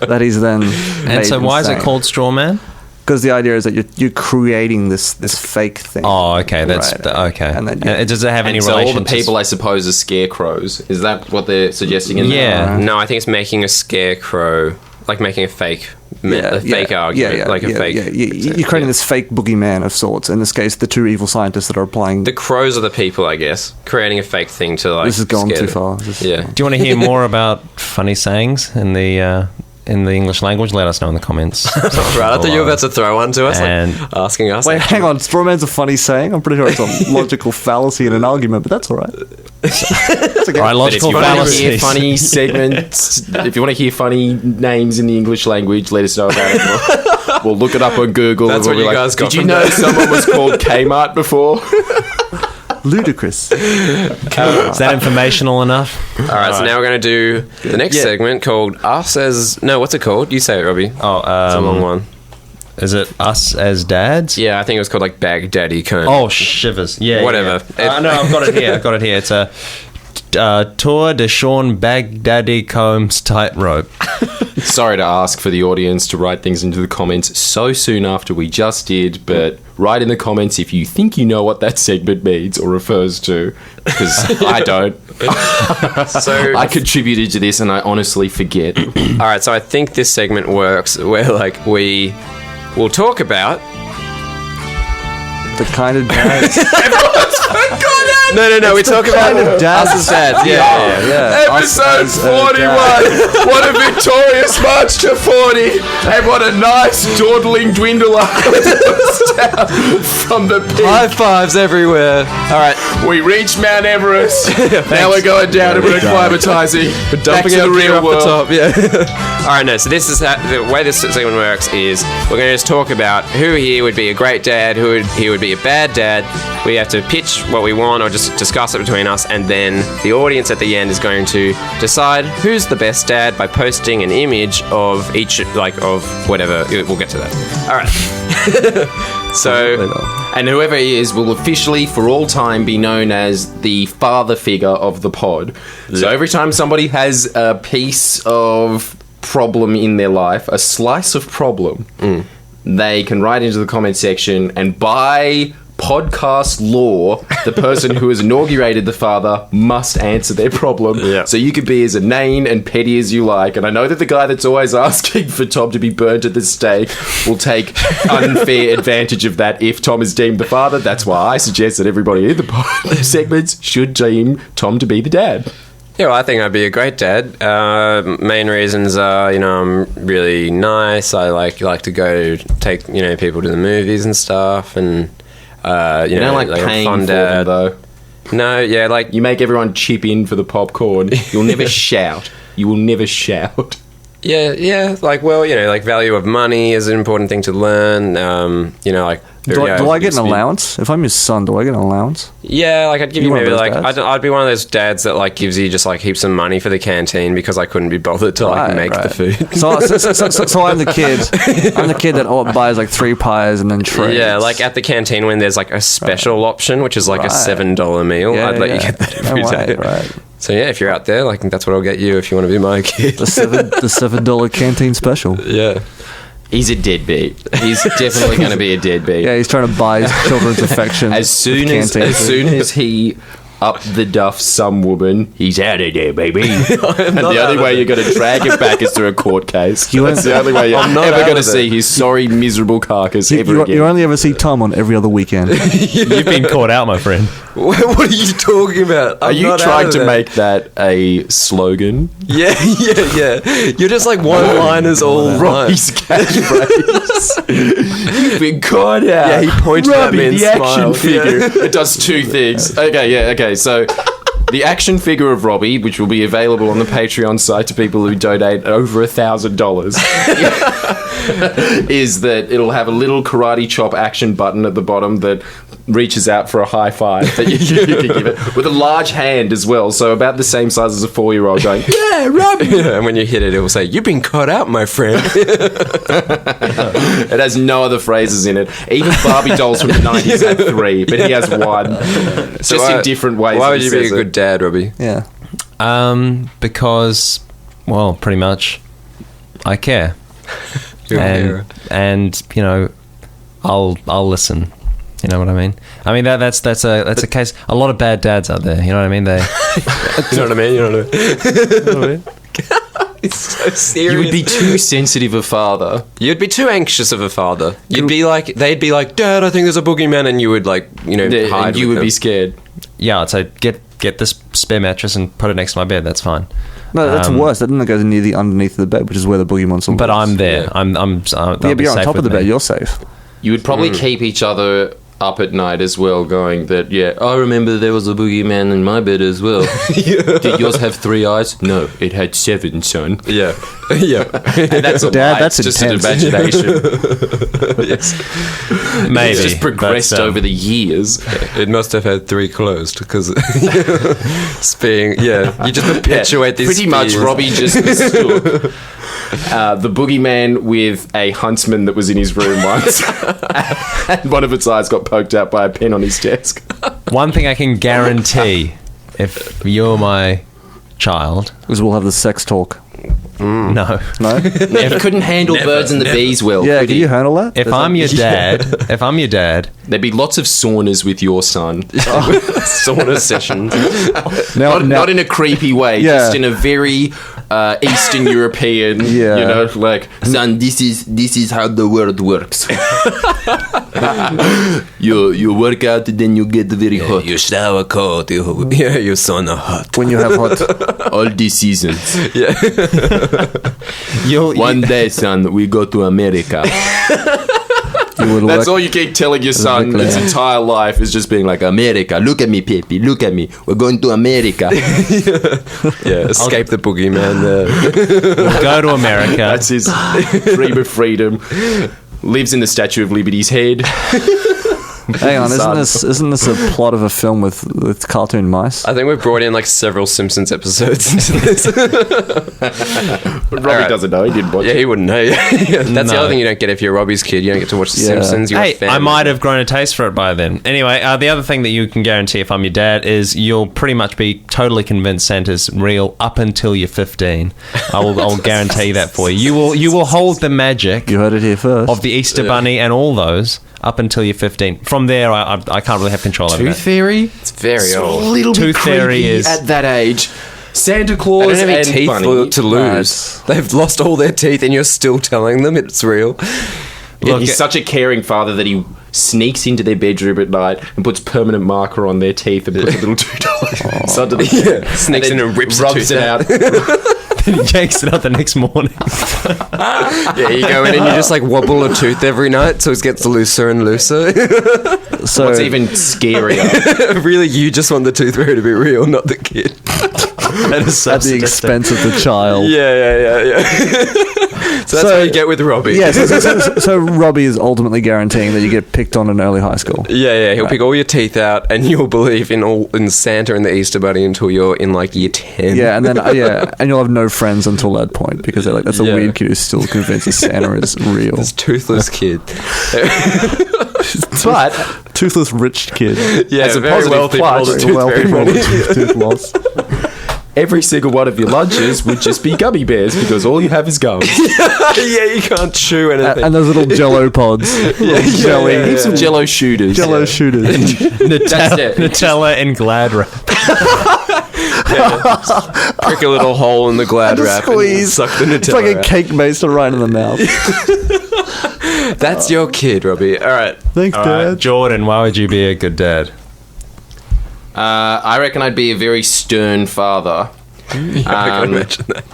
that he's then. And so why is it called straw man? Because the idea is that you're creating this fake thing. Oh, okay, that's Right. okay. And then, does it have any And so relation all the to people, I suppose, are scarecrows. Is that what they're suggesting in Yeah. there? No, I think it's making a scarecrow, like making a fake argument, like a fake. You're creating this fake boogeyman of sorts. In this case, the two evil scientists that are applying. The crows are the people, I guess, creating a fake thing to like. This has gone scare too them. far. Yeah. Do you want to hear more about funny sayings in the English language? Let us know in the comments. Right, I thought you were about to throw one to us, And- like asking us. Wait, hang on. Strawman's a funny saying. I'm pretty sure it's a logical fallacy in an argument, but that's all right. It's okay. All right, But if logical you want to fallacies. hear funny segments, if you want to hear funny names in the English language, let us know about it. We'll look it up on Google. That's and we'll what be you like, guys got Did you from know that." someone was called Kmart before? Ludicrous. Is that informational enough? All right, so now we're going to do the next segment called Us as... No, what's it called? You say it, Robbie. Oh, It's a long one. Is it us as dads? Yeah, I think it was called like Baghdaddy Cone. Oh, shivers. Yeah, Whatever. Yeah. No, I've got it here. It's a Tour de Sean Baghdaddy Combs tightrope. Sorry to ask for the audience to write things into the comments so soon after we just did, but write in the comments if you think you know what that segment means or refers to, because I don't. So I contributed to this and I honestly forget. all right, so I think this segment works where like we will talk about The kind of dads. No. We talk about kind of dads. us as dads. Yeah. Episode Us as 41. What a victorious march to 40. And what a nice dawdling dwindler from the peak. High fives everywhere. All right. We reached Mount Everest. Now we're going down and we're acclimatizing. We're Dumping back to our the gear real off world. the top. Yeah. All right. No. So this is the way this segment works. Is we're going to just talk about who here would be a great dad, who would be a bad dad. We have to pitch what we want, or just discuss it between us, and then the audience at the end is going to decide who's the best dad by posting an image of each, of whatever. We'll get to that. All right. So, And whoever he is will officially, for all time, be known as the father figure of the pod. So every time somebody has a piece of problem in their life, a slice of problem, they can write into the comment section, and by podcast law, the person who has inaugurated the father must answer their problem. Yeah. So you could be as inane and petty as you like. And I know that the guy that's always asking for Tom to be burnt at the stake will take unfair advantage of that if Tom is deemed the father. That's why I suggest that everybody in the segments should deem Tom to be the dad. yeah, well, I think I'd be a great dad. Main reasons are, I'm really nice. I like to go take people to the movies and stuff, and You don't like a paying fun for dad. them, though. No, yeah, like You make everyone chip in for the popcorn. You'll never shout. You will never shout. yeah, like value of money is an important thing to learn. Do I get an allowance? If I'm his son, do I get an allowance? Yeah, like I'd give You you one of maybe those dads? I'd be one of those dads that like gives you just like heaps of money for the canteen because I couldn't be bothered to make the food. So I'm the kid. I'm the kid that buys like 3 pies and then trades. Yeah, like at the canteen when there's like a special option, which is like a $7 meal, Yeah, I'd let you yeah. get that No every way, day. right. So yeah, if you're out there, like that's what I'll get you if you want to be my kid. The $7 canteen special. Yeah. He's a deadbeat. He's definitely going to be a deadbeat. Yeah, he's trying to buy his children's affection. As soon with canteen food. as he up the duff some woman, he's out of there, baby. And the only way you're going to drag him back is through a court case. That's the only way you're I'm not ever out going to of see it. his sorry, miserable carcass ever again. You only ever see Tom on every other weekend. You've been caught out, my friend. What are you talking about? Are you trying to make that a slogan? Yeah. You're just like one-liners all right. Robbie's catchphrase. You've been caught out. Yeah, he pointed at me and the action smiled. figure. Yeah. It does 2 things. Okay. So the action figure of Robbie, which will be available on the Patreon site to people who donate over $1,000, is that it'll have a little karate chop action button at the bottom that reaches out for a high five that you can give it, with a large hand as well, so about the same size as a 4-year-old going, yeah, Robbie. Yeah, and when you hit it, it will say, "You've been caught out, my friend." It has no other phrases in it. Even Barbie dolls from the 90s had 3, but he has 1. Just in different ways. Why that would he you be a says good it. dad, Robbie? Yeah. Because, well, pretty much, I care, and I'll listen. You know what I mean? I mean that's a case. A lot of bad dads out there. You know what I mean? They. You know what I mean? You know what I mean? It's so serious. You would be too sensitive a father. You'd be too anxious of a father. You'd be like, they'd be like, "Dad, I think there's a boogeyman," and you would hide. And you with would be them. scared. Yeah, I'd say get this spare mattress and put it next to my bed. That's fine. No, that's worse. That doesn't go near the underneath of the bed, which is where the boogie monster But lives. I'm there. Yeah. I'm Yeah, but you're on top of the bed. You're safe. You would probably keep each other up at night as well, going that, yeah, I remember there was a boogeyman in my bed as well. Did yours have 3 eyes? No, it had 7, son. Yeah, yeah. And that's a Dad, lie. that's It's just intense. an imagination. Maybe It's just progressed but, over the years. It must have had 3 closed because you just perpetuate these. Pretty much, fears. Robbie just mistook the boogeyman with a huntsman that was in his room once, and one of its eyes got poked out by a pen on his desk. One thing I can guarantee, if you're my child, Because we'll have the sex talk. no. No? Yeah, he couldn't handle birds and the bees well. Yeah, could can he? you handle that? If I'm your dad, There'd be lots of saunas with your son. sauna sessions. Not in a creepy way, Yeah. just in a very Eastern European, Yeah. like, son, this is how the world works. You work out and then you get very hot. You shower cold. You sauna hot. When you have hot. All these seasons. One day, son, we go to America. That's all you keep telling your son his entire life is just being like, America, look at me, Pepe, look at me. We're going to America. Escape the boogeyman. We'll go to America. That's his dream of freedom. Lives in the Statue of Liberty's head. Hang on, isn't this a plot of a film with cartoon mice? I think we've brought in like several Simpsons episodes into this. Robbie doesn't know. He didn't watch it. Yeah, he wouldn't know. That's the other thing you don't get if you're Robbie's kid. You don't get to watch The Simpsons. You're a fan. I might have grown a taste for it by then. Anyway, the other thing that you can guarantee if I'm your dad is you'll pretty much be totally convinced Santa's real up until you're 15. I'll guarantee that for you. You will hold the magic. You heard it here first. Of the Easter Bunny and all those up until you're 15. From there, I can't really have control over that. Tooth Fairy? It's very old. A little bit Tooth Fairy creepy is at that age. Santa They Claus don't have any and teeth Bunny. to lose. They've lost all their teeth and you're still telling them it's real. Look, he's such a caring father that he sneaks into their bedroom at night and puts permanent marker on their teeth and puts a little $2 under the Sneaks in and rips rubs it out. Then he yanks it out the next morning. Yeah, you go in and you just like wobble a tooth every night so it gets looser and looser. So What's even scarier? Really, you just want the tooth fairy to be real, not the kid. That is so at the expense of the child. Yeah. So that's what you get with Robbie. Yeah, so Robbie is ultimately guaranteeing that you get picked on in early high school. Yeah, he'll pick all your teeth out, and you'll believe in Santa and the Easter Bunny until you're in like year 10. Yeah, and then and you'll have no friends until that point because they're like, that's a weird kid who's still convinced that Santa is real. This toothless kid. But toothless rich kid. Yeah, As a very positive wealthy plot, people, it's tooth Wealthy fairy money. tooth loss. Every single one of your lunches would just be gummy bears because all you have is gum. Yeah, you can't chew anything. And those little Jello pods. Jelly. Heaps of Jello shooters. Jello shooters. Nutella and Glad wrap. Prick a little hole in the Glad Just wrap squeeze. and suck the Nutella It's like a out. cake baster right in the mouth. That's your kid, Robbie. All right. Thanks, Dad. Jordan, why would you be a good dad? I reckon I'd be a very stern father. I can imagine that.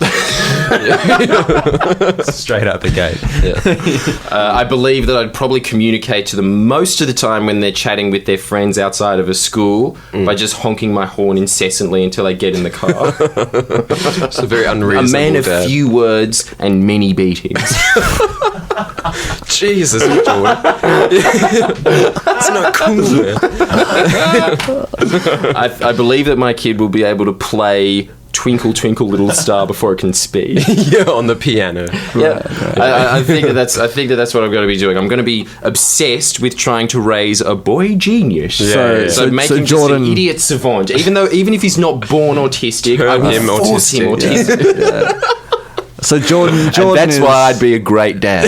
Straight out the gate. I believe that I'd probably communicate to them most of the time when they're chatting with their friends outside of a school by just honking my horn incessantly until they get in the car. It's a very A unreasonable man of dad. few words and many beatings. Jesus, Jordan. It's not cool, man. I believe that my kid will be able to play Twinkle Twinkle Little Star before it can speak. Yeah, on the piano. Yeah, I think that's what I'm going to be doing. I'm going to be obsessed with trying to raise a boy genius. So make him Jordan, just an idiot savant. Even if he's not born autistic, I will him force him autistic. autistic. So Jordan And that's is why I'd be a great dad.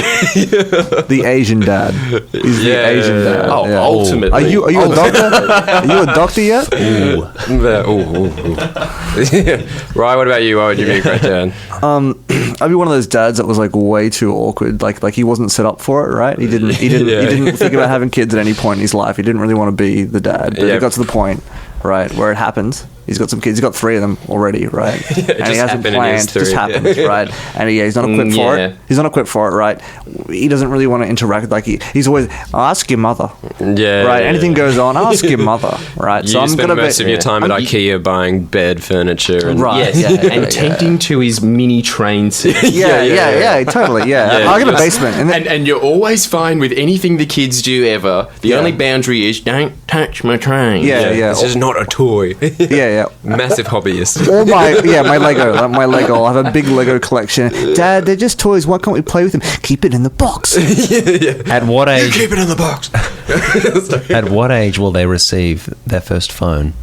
the Asian dad. He's the Asian dad. Oh, Yeah. ultimately. Are you a doctor? Are you a doctor yet? Right, what about you? Why would you be a great dad? I'd be one of those dads that was like way too awkward. Like he wasn't set up for it, right? He didn't think about having kids at any point in his life. He didn't really want to be the dad. But it got to the point, right, where it happened. He's got some kids. He's got 3 of them already, right? And he hasn't planned. It just happens, right? And he's not equipped for it. He's not equipped for it, right? He doesn't really want to interact. Like he's always, ask your mother. Yeah. Right. Anything goes on, ask your mother. Right. You spend most of your time at IKEA buying bed furniture and Right. And tending to his mini train set. Yeah, totally. Yeah. I got a basement, And you're always fine with anything the kids do ever. The only boundary is don't touch my train. Yeah. This is not a toy. Yeah. Massive hobbyist. All my Lego. I'll have a big Lego collection. Dad, they're just toys. Why can't we play with them? Keep it in the box. At what age? Keep it in the box. At what age will they receive their first phone?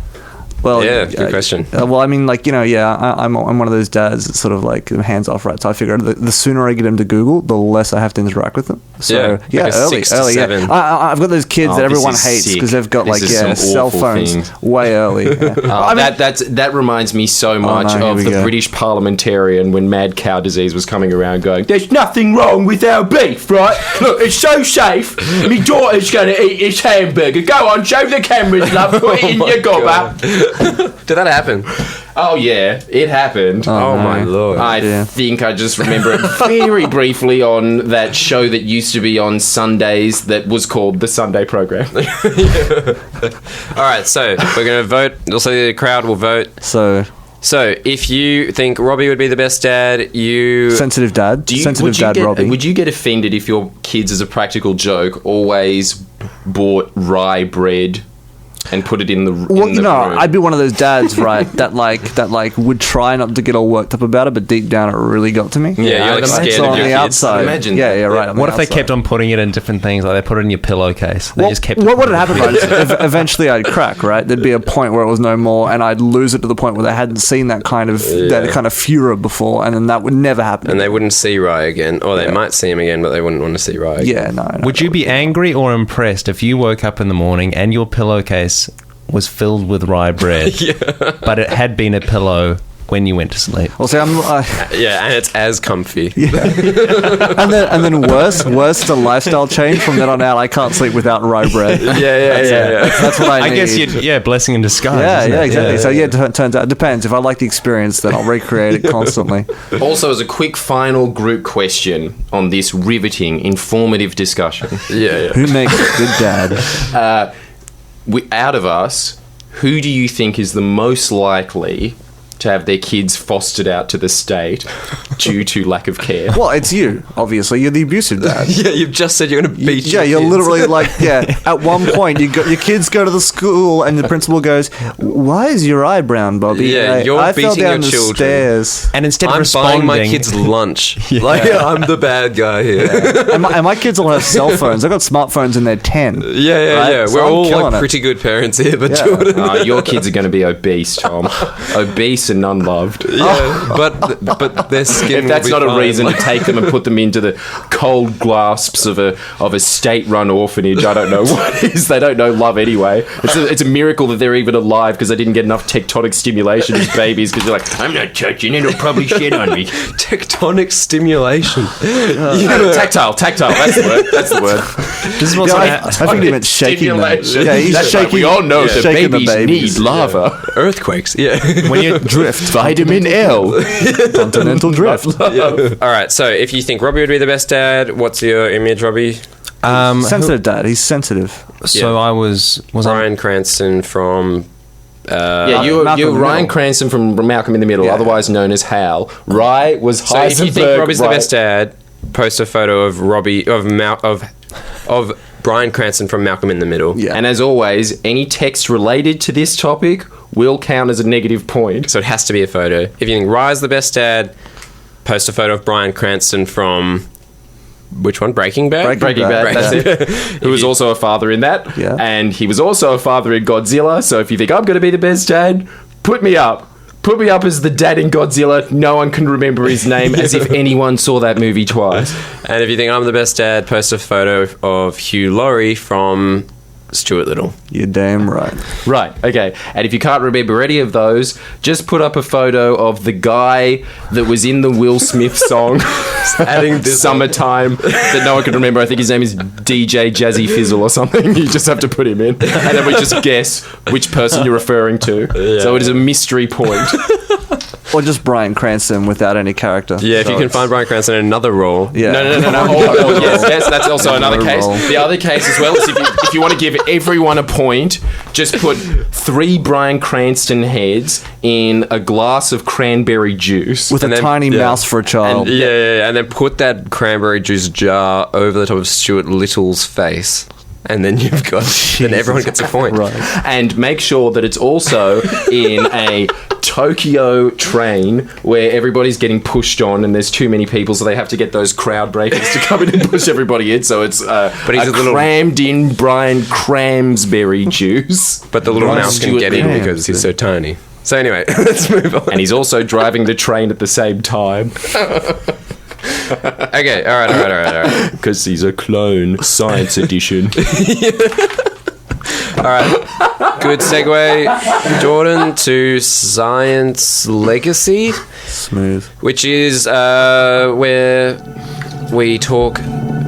Well, Yeah, good question. Well, I mean, like, I'm one of those dads that's sort of like hands off, right? So I figure the sooner I get him to Google, the less I have to interact with them. So like a early. 6 to 7. Yeah. I've got those kids that this everyone is hates sick. because they've got This is some cell awful phones things. way early. Yeah. That reminds me so much no, here of we the go. British parliamentarian when mad cow disease was coming around going, there's nothing wrong with our beef, right? Look, it's so safe. My daughter's going to eat this hamburger. Go on, show the cameras, love. Put it in your gobber. Did that happen? Oh, yeah, it happened. Oh, my Lord. I think I just remember it very briefly on that show that used to be on Sundays that was called The Sunday Program. All right, so we're going to vote. Also, the crowd will vote. So So, if you think Robbie would be the best dad, sensitive dad, Robbie. Would you get offended if your kids, as a practical joke, always bought rye bread and put it in the room? I'd be one of those dads, right, that would try not to get all worked up about it, but deep down it really got to me. Yeah, you're like scared so of on your the kids. outside. Imagine yeah, that. right. on the What if they outside. kept on putting it in different things? Like they put it in your pillowcase. They just kept. What would happen? Right? Eventually, I'd crack. Right, there'd be a point where it was no more, and I'd lose it to the point where they hadn't seen that kind of furor before, and then that would never happen. And they wouldn't see Rye again. Or they might see him again, but they wouldn't want to see Rye again. Yeah, no. Would you be angry or impressed if you woke up in the morning and your pillowcase was filled with rye bread, but it had been a pillow when you went to sleep? Well, see, Yeah, and it's as comfy. and then worse, the lifestyle change from then on out. I can't sleep without rye bread. Yeah. That's what I need. I guess blessing in disguise. Yeah, isn't it? exactly. So it turns out it depends. If I like the experience, then I'll recreate it constantly. Also, as a quick final group question on this riveting, informative discussion. Yeah. Who makes a good dad? Out of us, who do you think is the most likely to have their kids fostered out to the state due to lack of care? Well, it's you. Obviously, you're the abusive dad. Yeah, you've just said you're going to beat your you're kids. literally like, at one point, your kids go to the school and the principal goes, "Why is your eye brown, Bobby?" Yeah, you're I fell beating down your the children. stairs. And instead of I'm responding, buying my kids lunch. Like, I'm the bad guy here. And my kids all have cell phones. They've got smartphones and they're 10. Yeah. So We're I'm all killing like it. pretty good parents here, but Yeah. Jordan. Your kids are going to be obese, Tom. Obese and unloved. Yeah, but their skin. If that's will not be a fine. reason to take them and put them into the cold grasps of a state-run orphanage, I don't know what is. They don't know love anyway. It's a miracle that they're even alive because they didn't get enough tectonic stimulation as babies. Because they're like, I'm not touching it; it'll probably shit on me. Tectonic stimulation. Tactile. That's the word. this is what's I think he meant shaking them. Stimulation. Yeah, he's That's shaking. right. We all know that shaking the babies need lava. Earthquakes. Yeah. when you drift. Vitamin L. Continental drift. All right. So, if you think Robbie would be the best dad, what's your image, Robbie? Sensitive dad. He's sensitive. So I was Bryan Cranston from. You're Malcolm in the Ryan Middle. Cranston from Malcolm in the Middle, Yeah. otherwise known as Hal. Rye was So, if you think Heisenberg, Robbie's the Rye- best dad, post a photo of Robbie of Bryan Cranston from Malcolm in the Middle. Yeah. And as always, any text related to this topic will count as a negative point. So it has to be a photo. If you think Rye's the best dad, post a photo of Bryan Cranston from which one? Breaking Bad? Breaking Bad, That's it. Who was also a father in that. Yeah. And he was also a father in Godzilla. So if you think I'm going to be the best dad, put me up. Put me up as the dad in Godzilla. No one can remember his name, as if anyone saw that movie twice. And if you think I'm the best dad, post a photo of Hugh Laurie from Stuart Little. You're damn right. Right, okay. And if you can't remember any of those, just put up a photo of the guy that was in the Will Smith song Adding this Summertime that no one can remember. I think his name is DJ Jazzy Fizzle or something. You just have to put him in. And then we just guess which person you're referring to. So it is a mystery point. Or just Bryan Cranston without any character. Yeah, if So you can it's- find Bryan Cranston in another role. Yeah. No. Yes, that's also another case. The other case as well is if you want to give everyone a point, just put 3 Bryan Cranston heads in a glass of cranberry juice. With And a then- tiny yeah. mouse for a child. And then put that cranberry juice jar over the top of Stuart Little's face. and then you've got then everyone gets a point. Right. And make sure that it's also in a Tokyo train where everybody's getting pushed on and there's too many people, so they have to get those crowd breakers to come in and push everybody in. So it's But he's a little- crammed in Brian Cramsberry juice. But the little Brian mouse can Stewart get in Lee. because he's so tiny. So anyway, let's move on. And he's also driving the train at the same time Okay, all right. because he's a clone. Science edition. All right. Good segue, Jordan, to Science Legacy, Smooth. which is where we talk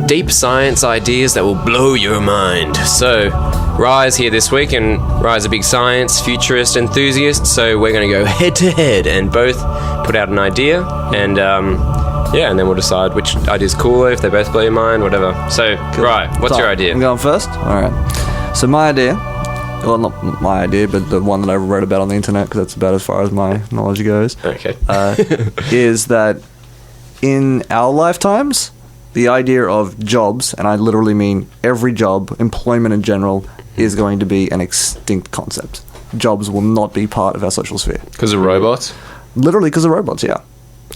deep science ideas that will blow your mind. So, Rye's here this week, and Rye's a big science futurist enthusiast, so we're going to go head to head and both put out an idea, and and then we'll decide which idea's cooler, if they both blow your mind, whatever. So, Rye, what's So, your idea? I'm going first? Alright. So my idea, well, not my idea, but the one that I read about on the internet, because that's about as far as my knowledge goes, Okay. is that in our lifetimes, the idea of jobs, and I literally mean every job, employment in general, is going to be an extinct concept. Jobs will not be part of our social sphere. Because of robots? Literally because of robots, yeah.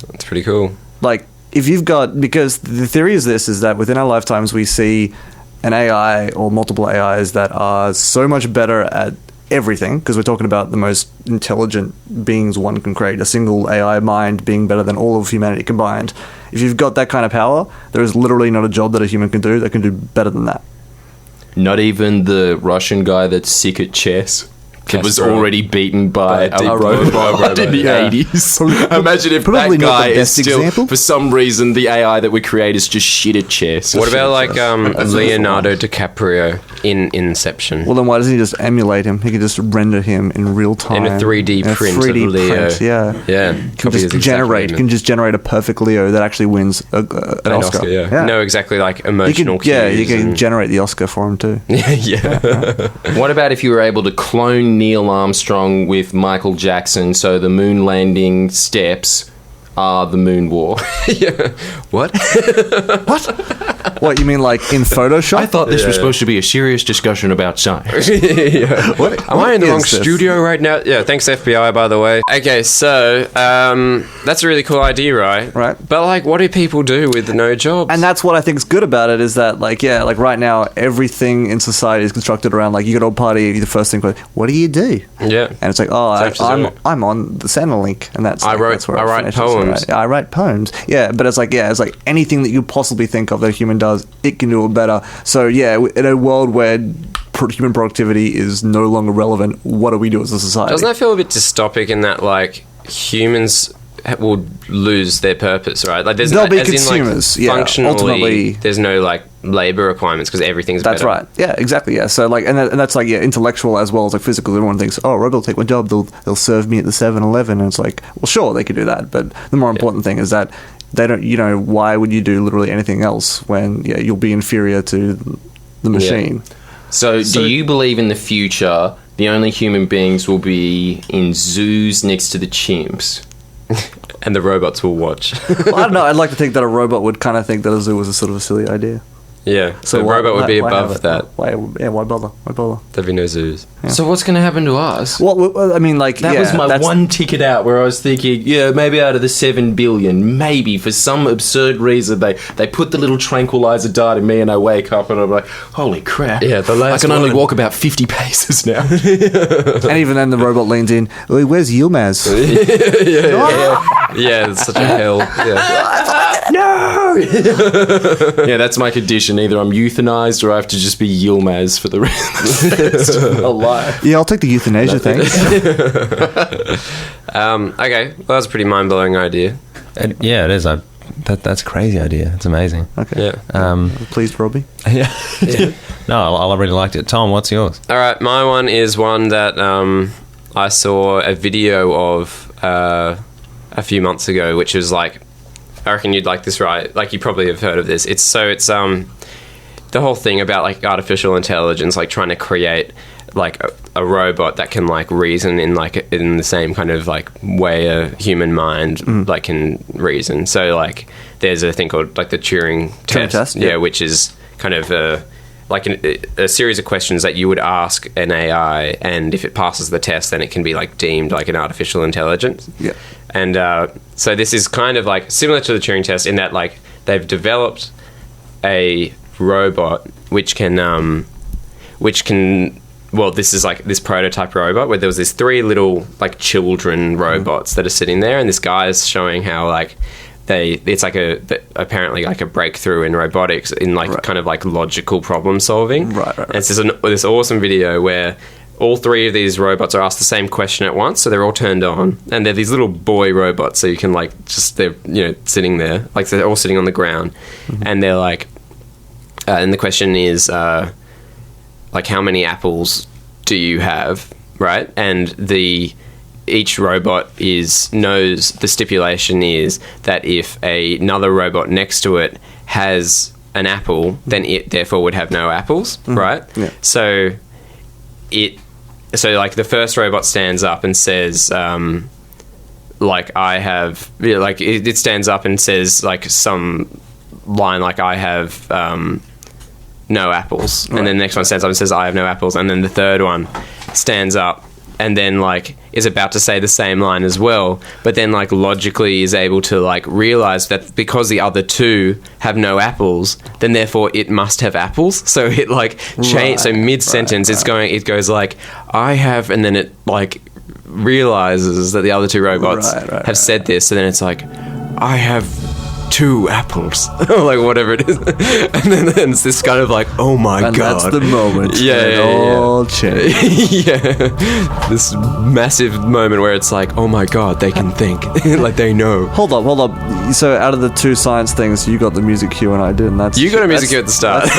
That's pretty cool. Like, if you've got, because the theory is this, is that within our lifetimes we see an AI or multiple AIs that are so much better at everything, because we're talking about the most intelligent beings one can create, a single AI mind being better than all of humanity combined. If you've got that kind of power, there is literally not a job that a human can do that can do better than that. Not even the Russian guy that's sick at chess. It was Castro. already beaten by By a a robot in the yeah. 80s. Imagine if Probably that not guy the is best still, example. for some reason, the AI that we create is just shit at chess. What about like Leonardo DiCaprio in Inception? Well, then why doesn't he just emulate him? He can just render him in real time. In a 3D In a print of 3D Leo. print, yeah. Yeah, Can copy his just exact generate. movement. Can just generate a perfect Leo that actually wins an Oscar. yeah. No, exactly, like You can, emotional yeah, you cues can and- generate the Oscar for him too. yeah. What about if you were able to clone Neil Armstrong with Michael Jackson, so the moon landing steps are the moon walk? yeah. What? What, you mean like in Photoshop? I thought this was supposed to be a serious discussion about science. yeah. What? Am I in the is wrong this? studio right now? Yeah, thanks FBI, by the way. Okay, so that's a really cool idea, right? Right. But like, what do people do with no jobs? And that's what I think is good about it, is that, like, yeah, like right now, everything in society is constructed around, like, you go to a party, the first thing, what do you do? yeah. And it's like, oh, Such as it. I'm on the Centrelink, and that's I like, wrote- that's where I it write finishes, poems. right? I write poems. Yeah, but it's like anything that you possibly think of that a human does, it can do it better. So yeah, in a world where human productivity is no longer relevant, what do we do as a society? Doesn't that feel a bit dystopic in that, like, humans will lose their purpose, right? Like, They'll be as in, like, consumers, yeah, functionally, ultimately. there's no, like, labor requirements because everything's That's better. right. Yeah, exactly. Yeah. So like, and that's like, yeah, intellectual as well as like physical. Everyone thinks, oh, a robot will take my job. They'll serve me at the 7-Eleven, and it's like, well, sure, they could do that, but the more important thing is that they don't. You know, why would you do literally anything else when you'll be inferior to the machine? So, do you believe in the future the only human beings will be in zoos next to the chimps? And the robots will watch. Well, I don't know. I'd like to think that a robot would kind of think that a zoo was a sort of a silly idea. yeah. So the why- robot would be why have above it? that. Why bother? Why bother? There'd be no zoos. So, what's going to happen to us? Well, I mean, like That was my one ticket out where I was thinking, yeah, maybe out of the 7 billion, maybe for some absurd reason they put the little tranquilizer dart in me and I wake up and I'm like, holy crap. Yeah, the last I can only one. walk about 50 paces now. And even then, the robot leans in. "Oi, where's Yilmaz? Yeah, it's such a hell. Yeah. Yeah, that's my condition. Either I'm euthanized or I have to just be Yilmaz for the rest of my life. Yeah, I'll take the euthanasia thing. Okay, well, that's a pretty mind-blowing idea. Yeah, it is. That's a crazy idea. It's amazing. Okay. Yeah. Pleased, Robbie. Yeah. No, I really liked it. Tom, what's yours? All right, my one is one that I saw a video of a few months ago, which was like, I reckon you'd like this, right? Like, you probably have heard of this. It's the whole thing about like artificial intelligence, like trying to create like a robot that can like reason in the same kind of like way a human mind like can reason. So like there's a thing called like the Turing test, test, yeah, yeah. which is kind of like a series of questions that you would ask an AI, and if it passes the test, then it can be like deemed like an artificial intelligence. Yeah. And so this is kind of like similar to the Turing test in that like they've developed a robot which can well, this is like this prototype robot where there was these 3 little like children robots that are sitting there, and this guy is showing how like it's like apparently like a breakthrough in robotics in like kind of like logical problem solving. Right. And it's this awesome video where all 3 of these robots are asked the same question at once, so they're all turned on, and they're these little boy robots, so you can like just they're sitting there, like they're all sitting on the ground, and they're like, and the question is like how many apples do you have, right? And each robot knows the stipulation is that if another robot next to it has an apple, then it therefore would have no apples, right? Yeah. So like the first robot stands up and says, like I have, like it stands up and says like some line like I have no apples, and then the next one stands up and says I have no apples, and then the third one stands up and then like is about to say the same line as well, but then like logically is able to like realize that because the other 2 have no apples, then therefore it must have apples. So it like so mid sentence it goes like I have, and then it like realizes that the other 2 robots have said this, so then it's like I have 2 apples, like whatever it is, and then it's this kind of like, oh my god, that's the moment. It all changed. This massive moment where it's like, oh my god, they can think, like they know. Hold up. So out of the 2 science things, you got the music cue and I didn't. You got a music cue at the start.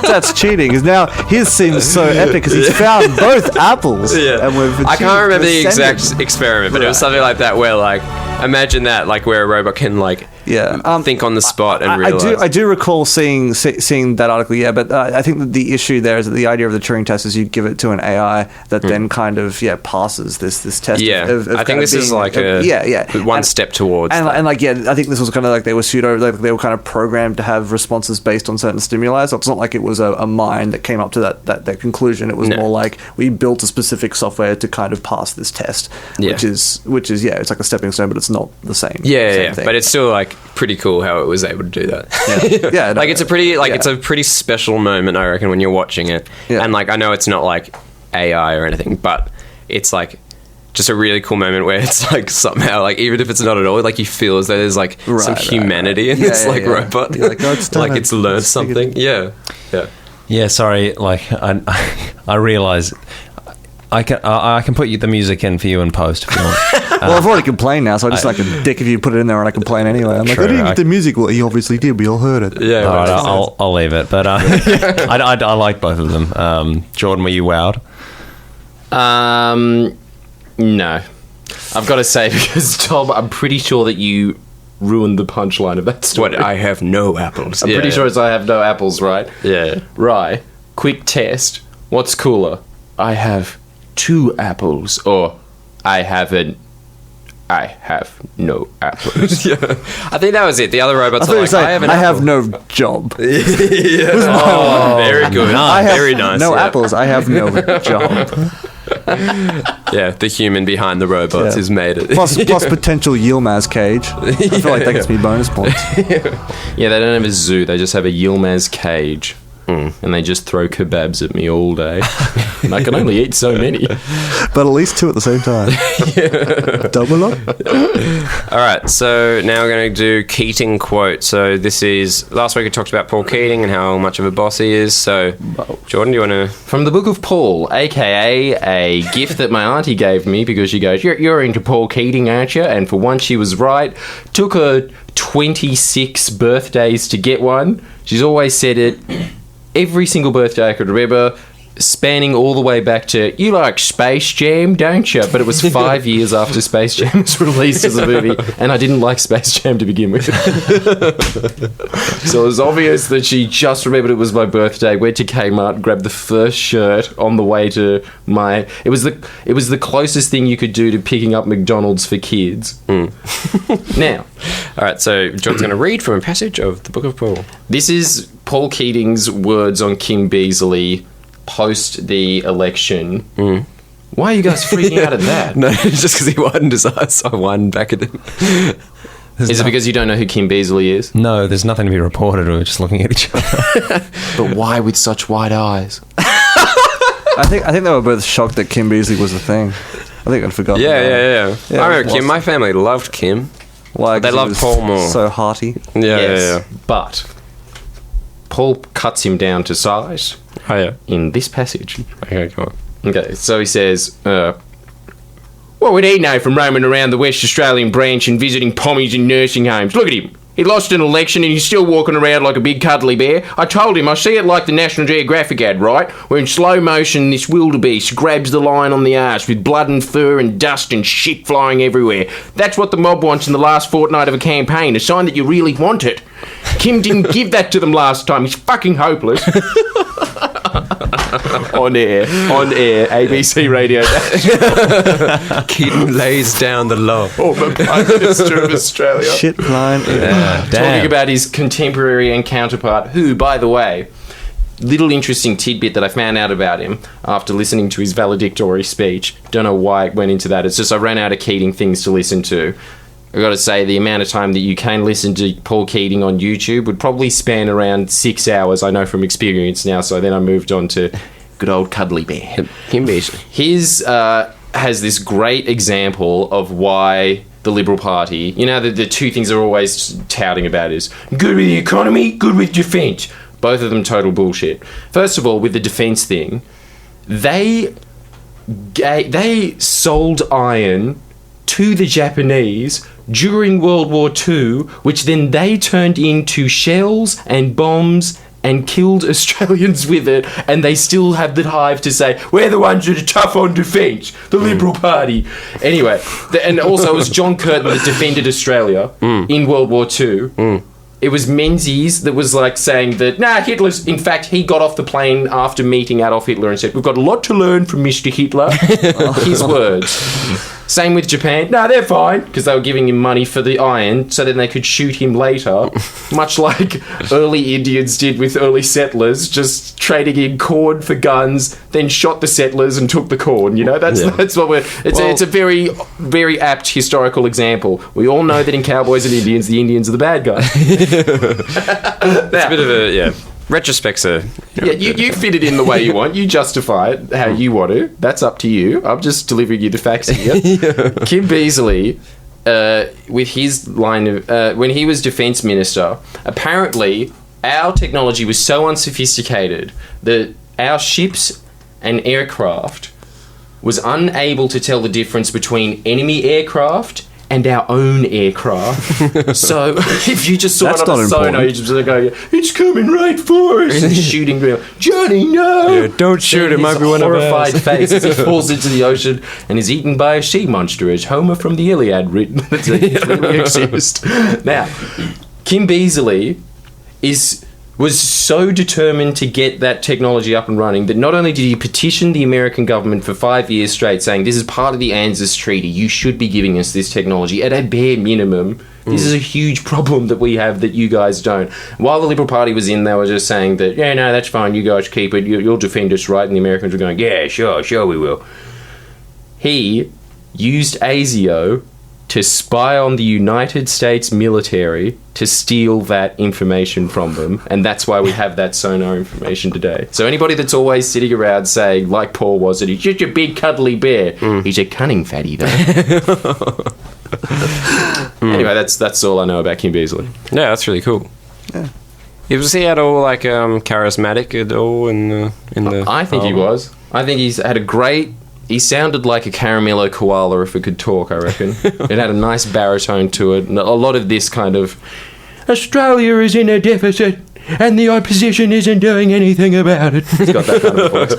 That's cheating. Because now his seems so epic because he's found both apples. Yeah, and we've I can't remember the exact experiment, but it was something like that where like imagine that, like where a robot can like think on the spot and realize. I do recall seeing that article, but I think that the issue there is that the idea of the Turing test is you give it to an AI that then kind of passes this test. I think this is like one step towards and that. like I think this was kind of like they were kind of programmed to have responses based on certain stimuli. So it's not like it was a mind that came up to that conclusion. It was more like we built a specific software to kind of pass this test, which is it's like a stepping stone, but it's not the same. Same thing. But it's still like pretty cool how it was able to do that. Like it's a pretty it's a pretty special moment, I reckon, when you're watching it. And like I know it's not like AI or anything, but it's like just a really cool moment where it's like somehow like even if it's not at all, like you feel as though there's like some humanity in this robot. You're like, it's done, like it's learned something. Sorry, like I realize I can put the music in for you in post if you want. Well, I've already complained now, so I just like a dick if you put it in there and I complain anyway. I'm like, I didn't get the music. Well, he obviously did. We all heard it. Yeah. All right, I'll leave it. But I like both of them. Jordan, were you wowed? No. I've got to say, because Tom, I'm pretty sure that you ruined the punchline of that story. What? I have no apples. I'm pretty sure it's I have no apples, right? Yeah. Right. Quick test. What's cooler? I have 2 apples, or I have no apples. I think that was it. The other robots are like, I have no job. Very good. Very nice. No apples. I have no job. The human behind the robots has made it. Plus potential Yilmaz cage. I feel like that gets me bonus points. They don't have a zoo. They just have a Yilmaz cage. And they just throw kebabs at me all day. And I can only eat so many. But at least 2 at the same time. Double up. All right, so now we're going to do Keating quote. So this is... Last week we talked about Paul Keating and how much of a boss he is. So, Jordan, do you want to... From the Book of Paul, a.k.a. a gift that my auntie gave me because she goes, you're into Paul Keating, aren't you? And for once she was right. Took her 26 birthdays to get one. She's always said it... Every single birthday I could remember, spanning all the way back to, you like Space Jam, don't you? But it was 5 years after Space Jam was released as a movie, and I didn't like Space Jam to begin with. So it was obvious that she just remembered it was my birthday, went to Kmart, grabbed the first shirt on the way to my... It was the closest thing you could do to picking up McDonald's for kids. Now... All right, so John's going to read from a passage of the Book of Paul. This is Paul Keating's words on Kim Beazley post the election. Why are you guys freaking out at that? No, just because he widened his eyes, I widened back at him. Is it because you don't know who Kim Beazley is? No, there's nothing to be reported. We're just looking at each other. But why with such wide eyes? I think they were both shocked that Kim Beazley was a thing. I think I'd forgotten. Yeah. I remember Kim. My family loved Kim. Why? They loved Paul more. So hearty. Yeah. But Paul cuts him down to size Oh, yeah. in this passage. Okay, come on. Okay, so he says, what would he know from roaming around the West Australian branch and visiting pommies in nursing homes? Look at him. He lost an election and he's still walking around like a big cuddly bear. I told him, I see it like the National Geographic ad, right? Where in slow motion this wildebeest grabs the lion on the arse with blood and fur and dust and shit flying everywhere. That's what the mob wants in the last fortnight of a campaign, a sign that you really want it. Kim didn't give that to them last time. He's fucking hopeless. On air, ABC radio. Keating lays down the law. Former Prime Minister of Australia. Shit line. Talking about his contemporary and counterpart, who, by the way, little interesting tidbit that I found out about him after listening to his valedictory speech. Don't know why it went into that. It's just I ran out of Keating things to listen to. I've got to say, the amount of time that you can listen to Paul Keating on YouTube would probably span around 6 hours, I know from experience now, so then I moved on to good old Cuddly Bear. Kim Beazley. His has this great example of why the Liberal Party, you know, the two things they're always touting about is good with the economy, good with defence. Both of them total bullshit. First of all, with the defence thing, they sold iron to the Japanese during World War II, which then they turned into shells and bombs and killed Australians with it, and they still have the hive to say, we're the ones that are tough on defence, the Liberal Party. Anyway, and also it was John Curtin that defended Australia in World War II. It was Menzies that was like saying that, Hitler's... In fact, he got off the plane after meeting Adolf Hitler and said, we've got a lot to learn from Mr. Hitler. His words. Same with Japan. They're fine, because they were giving him money for the iron so then they could shoot him later, much like early Indians did with early settlers, just trading in corn for guns, then shot the settlers and took the corn. You know, that's what we're... It's a very, very apt historical example. We all know that in Cowboys and Indians, the Indians are the bad guys. It's a bit of a, retrospect's a... You fit it in the way you want. You justify it how you want to. That's up to you. I'm just delivering you the facts here. Kim Beazley, with his line of... when he was Defence Minister, apparently our technology was so unsophisticated that our ships and aircraft was unable to tell the difference between enemy aircraft and our own aircraft. So if you just saw it on a sonar, you just go, it's coming right for us. And shooting real, Johnny, no! Yeah, don't shoot him, might be one of ours. Horrified face as he falls into the ocean and is eaten by a sea monster, as Homer from the Iliad written. That's really exist. Now, Kim Beazley was so determined to get that technology up and running that not only did he petition the American government for 5 years straight saying, this is part of the ANZUS Treaty, you should be giving us this technology at a bare minimum. This is a huge problem that we have that you guys don't. While the Liberal Party was in, they were just saying that, that's fine, you guys keep it, you'll defend us, right? And the Americans were going, yeah, sure we will. He used ASIO to spy on the United States military to steal that information from them, and that's why we have that sonar information today. So anybody that's always sitting around saying, like Paul was, that he's just a big cuddly bear, he's a cunning fatty though. Anyway, that's all I know about Kim Beazley. Yeah, that's really cool. Yeah. Was he at all like charismatic at all in the? I think he was. I think he's had a great. He sounded like a caramello koala if it could talk, I reckon. It had a nice baritone to it. And a lot of this kind of, Australia is in a deficit and the opposition isn't doing anything about it. It's got that kind of voice.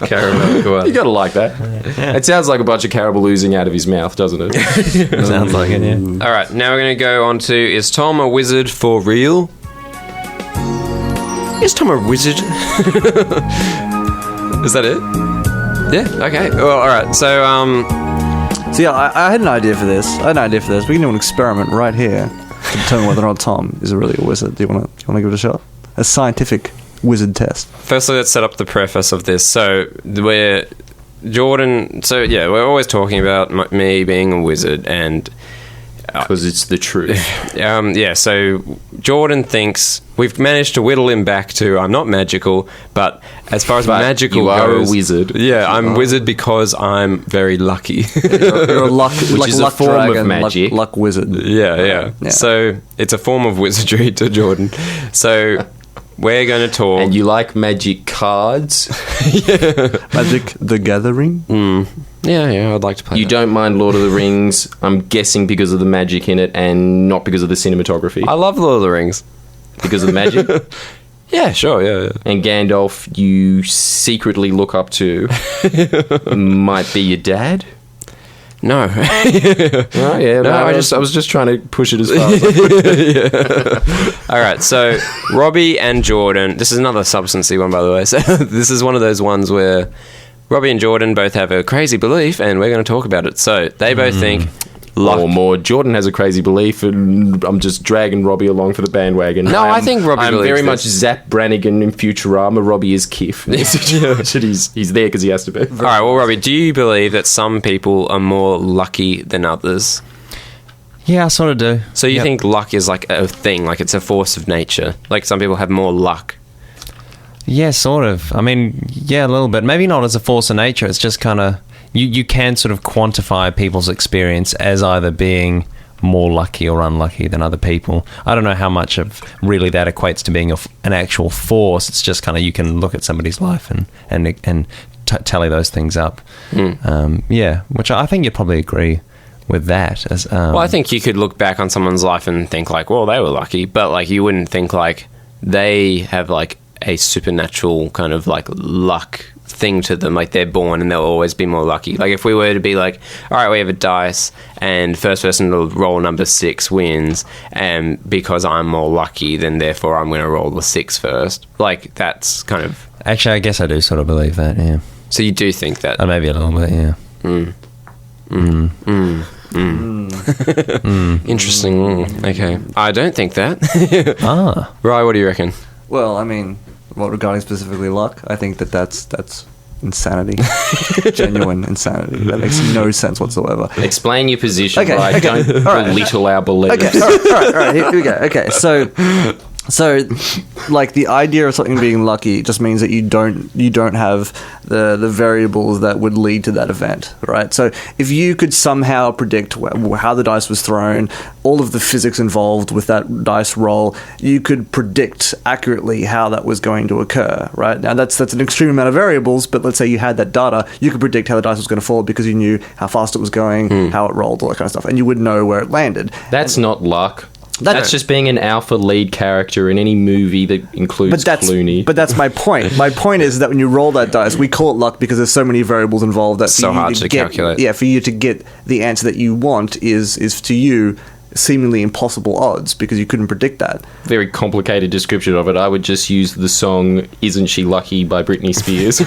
Caramello koala. You gotta like that. Yeah. It sounds like a bunch of caramel oozing out of his mouth, doesn't it? Sounds like it, yeah. All right, now we're going to go on to, is Tom a wizard for real? Is Tom a wizard? Is that it? Yeah, okay. Well, alright, so, I had an idea for this. We can do an experiment right here to determine whether or not Tom is really a wizard. Do you want to give it a shot? a scientific wizard test. Firstly, let's set up the preface of this. So, we're always talking about me being a wizard, and because it's the truth. So Jordan thinks we've managed to whittle him back to I'm not magical, but as far as magical you are goes, a wizard. Yeah, I'm wizard because I'm very lucky. You're a luck, which is luck a form dragon, of magic. luck wizard. Yeah. So it's a form of wizardry to Jordan. So we're going to talk. And you like magic cards? Magic the Gathering? Yeah, I'd like to play You that. don't mind Lord of the Rings, I'm guessing because of the magic in it and not because of the cinematography. I love Lord of the Rings. Because of the magic? Yeah, sure, yeah. And Gandalf, you secretly look up to, might be your dad? No. Oh, yeah. No, I was just trying to push it as far as I could. All right, so Robbie and Jordan. This is another substancy one, by the way. So this is one of those ones where Robbie and Jordan both have a crazy belief, and we're going to talk about it. So they both think luck. Or more. Jordan has a crazy belief, and I'm just dragging Robbie along for the bandwagon. No, I think Robbie I'm believes very this. much Zap Brannigan in Futurama. Robbie is Kif. He's there because he has to be. All right, well, Robbie, do you believe that some people are more lucky than others? Yeah, I sort of do. So you Yep. think luck is like a thing, like it's a force of nature? Like some people have more luck. Yeah, sort of. I mean, yeah, a little bit. Maybe not as a force of nature. It's just kind of... You can sort of quantify people's experience as either being more lucky or unlucky than other people. I don't know how much of really that equates to being an actual force. It's just kind of you can look at somebody's life and tally those things up. Yeah, which I think you'd probably agree with that. Well, I think you could look back on someone's life and think like, well, they were lucky, but like you wouldn't think like they have like a supernatural kind of like luck thing to them, like they're born and they'll always be more lucky. Like if we were to be like, all right, we have a dice and first person to roll number 6 wins, and because I'm more lucky, then therefore I'm going to roll the 6 first. Like that's kind of... Actually, I guess I do sort of believe that, yeah. So you do think that? Maybe a little bit, yeah. Interesting. Okay. I don't think that. Right, what do you reckon? Well, I mean, what regarding specifically luck, I think that's insanity. Genuine insanity. That makes no sense whatsoever. Explain your position, Okay, right? okay. Don't All right. belittle our beliefs. Okay, all right, here we go. Okay, so like the idea of something being lucky just means that you don't have the variables that would lead to that event, right? So if you could somehow predict how the dice was thrown, all of the physics involved with that dice roll, you could predict accurately how that was going to occur, right? Now that's an extreme amount of variables, but let's say you had that data, you could predict how the dice was going to fall because you knew how fast it was going, how it rolled, all that kind of stuff, and you would know where it landed. That's not luck. That's just being an alpha lead character in any movie that includes Clooney. But that's my point. My point is that when you roll that dice, we call it luck because there's so many variables involved that So hard to calculate. Yeah, for you to get the answer that you want is to you seemingly impossible odds because you couldn't predict that. Very complicated description of it. I would just use the song "Isn't She Lucky" by Britney Spears to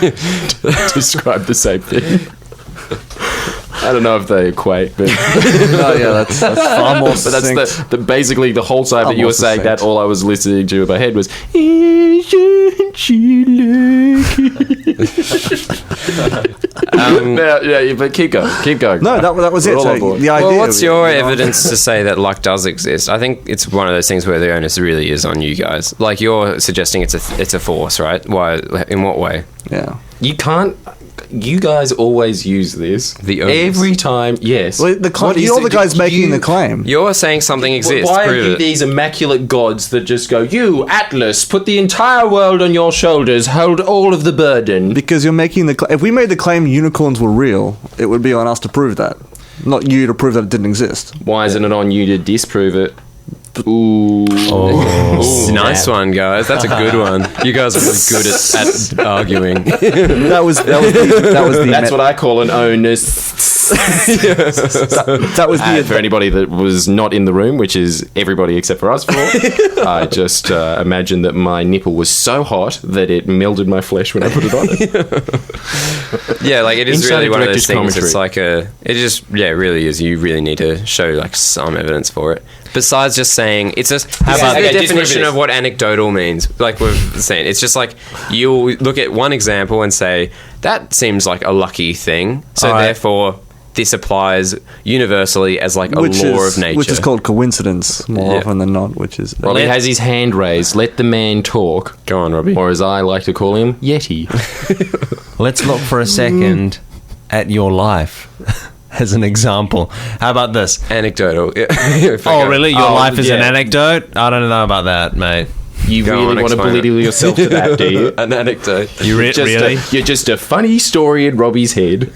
describe the same thing. I don't know if they equate, but That's far more. but that's the basically the whole time that you were Almost saying succinct. that, all I was listening to in my head was "Isn't she lucky?" But keep going. No, that was it. We're all So on board. the idea. Well, what's of it, your you know, evidence to say that luck does exist? I think it's one of those things where the onus really is on you guys. Like you're suggesting it's a force, right? Why? In what way? Yeah. You can't. You guys always use this. The onus. every time. Yes. Well, you're the guys making the claim. You're saying something exists. Why are Prove you it. these immaculate gods that just go, you, Atlas, put the entire world on your shoulders, hold all of the burden? Because you're making the if we made the claim unicorns were real, it would be on us to prove that, not you to prove that it didn't exist. Why isn't it on you to disprove it? Ooh. Nice one, guys. That's a good one. You guys are really good at arguing. That was the That's what I call an onus. that was the For anybody that was not in the room, which is everybody except for us four, I just imagined that my nipple was so hot that it melted my flesh when I put it on it. Yeah, like it is Inside really one of director's those things. commentary. It's like it really is. You really need to show like some evidence for it. Besides just saying saying it's just How this about- is the okay, definition disprove of what anecdotal means. Like we've saying, it's just like you'll look at one example and say that seems like a lucky thing, so All right. therefore this applies universally as like a law of nature. Which is called coincidence more Yeah. often than not, which is... Robbie has his hand raised. Let the man talk. Go on, Robbie. Or as I like to call him, Yeti. Let's look for a second at your life as an example. How about this? Anecdotal. Yeah. Oh, really? Your Oh, life is an yeah. anecdote? I don't know about that, mate. You Go really on, want to explain it. belittle yourself to that, do you? An anecdote. You really? You're just a funny story in Robbie's head.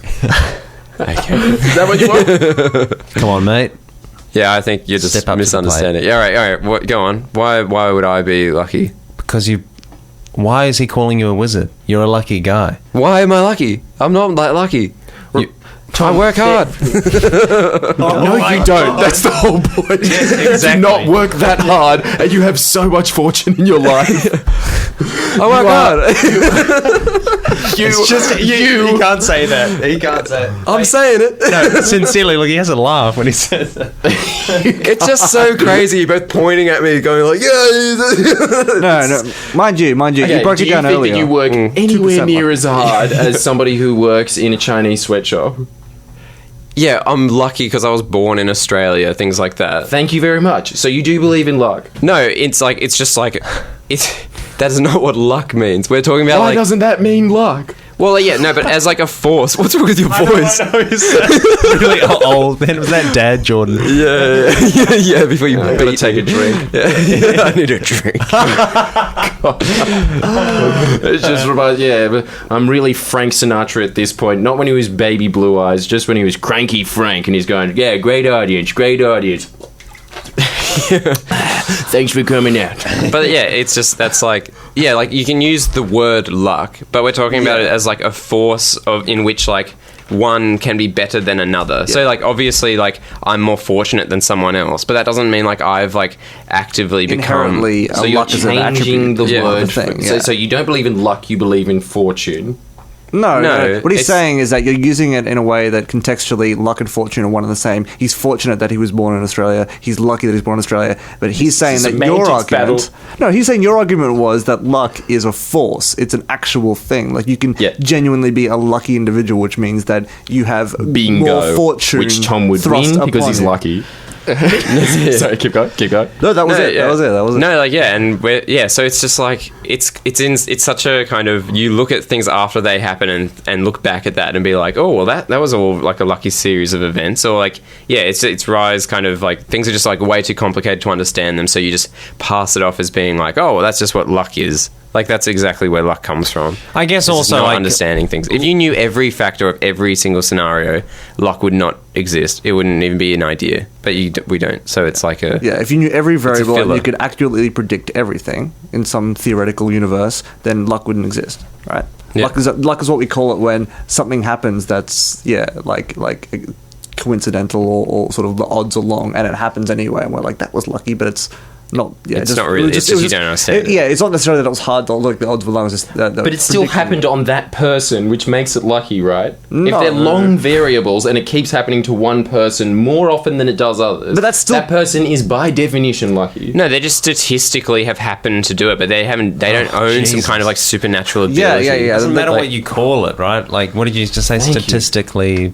Okay. Is that what you want? Come on, mate. Yeah, I think you're just Step up to the misunderstanding. Yeah, all right. What, go on. Why would I be lucky? Because you... Why is he calling you a wizard? You're a lucky guy. Why am I lucky? I'm not that lucky. I work hard. No, you don't. That's the whole point. You do not work that hard, and you have so much fortune in your life. I work hard. He can't say that. He can't say it. I'm saying it. No, sincerely, look, he has a laugh when he says that. It's just so crazy. You're both pointing at me, going like, "Yeah." No. Mind you, Okay, you broke do it you down think earlier. that you work 2% anywhere near luck. as hard as somebody who works in a Chinese sweatshop? Yeah, I'm lucky because I was born in Australia. Things like that. Thank you very much. So you do believe in luck? No, it's just like it's. That is not what luck means. We're talking about Why like. doesn't that mean luck? Well, yeah, no, but as like a force. What's wrong with your voice? I know, he's really old. Man, was that Dad, Jordan? Yeah. Before you I'm gonna take a drink. Yeah, I need a drink. It's just but I'm really Frank Sinatra at this point. Not when he was baby blue eyes, just when he was cranky Frank, and he's going, "Yeah, great audience. Thanks for coming out." But yeah, it's just that's like like you can use the word luck, but we're talking about it as like a force in which like one can be better than another. So like obviously like I'm more fortunate than someone else, but that doesn't mean like I've like actively become. Inherently, So you're luck is an changing attribute the Yeah. word. of the thing, So, yeah. so you don't believe in luck, you believe in fortune. No. What he's it's- saying is that you're using it in a way that contextually luck and fortune are one and the same. He's fortunate that he was born in Australia. He's lucky that he's born in Australia. But he's saying that your semantics argument... No, he's saying your argument was that luck is a force. It's an actual thing. Like you can Yeah. genuinely be a lucky individual, which means that you have Bingo. more fortune Which Tom would thrust win because upon he's you. lucky. Sorry, keep going. No, that was it. Yeah. That was it. No, like and so it's just like it's such a kind of you look at things after they happen and look back at that and be like, oh well that was all like a lucky series of events, or like it's rise kind of like things are just like way too complicated to understand them, so you just pass it off as being like, oh well that's just what luck is. Like that's exactly where luck comes from. I guess It's just also not like understanding things. If you knew every factor of every single scenario, luck would not exist. It wouldn't even be an idea. But we don't. So it's like a Yeah, if you knew every variable and filler. you could accurately predict everything in some theoretical universe, then luck wouldn't exist, right? Yeah. Luck is what we call it when something happens that's like coincidental or sort of the odds are long and it happens anyway, and we're like that was lucky, but it's not. Yeah, It's not really- it's just you don't understand it. Yeah, it's not necessarily that it was hard. Like the odds were long. It's just that But it still happened on that person, which makes it lucky, right? If No. they're long variables and it keeps happening to one person more often than it does others, But that's still- that person is by definition lucky. No, they just statistically have happened to do it, but they haven't. They don't own some Jesus. kind of like supernatural Yeah, ability. yeah, yeah. doesn't matter Like- what you call it, right? Like, what did you just say? Thank you. Statistically,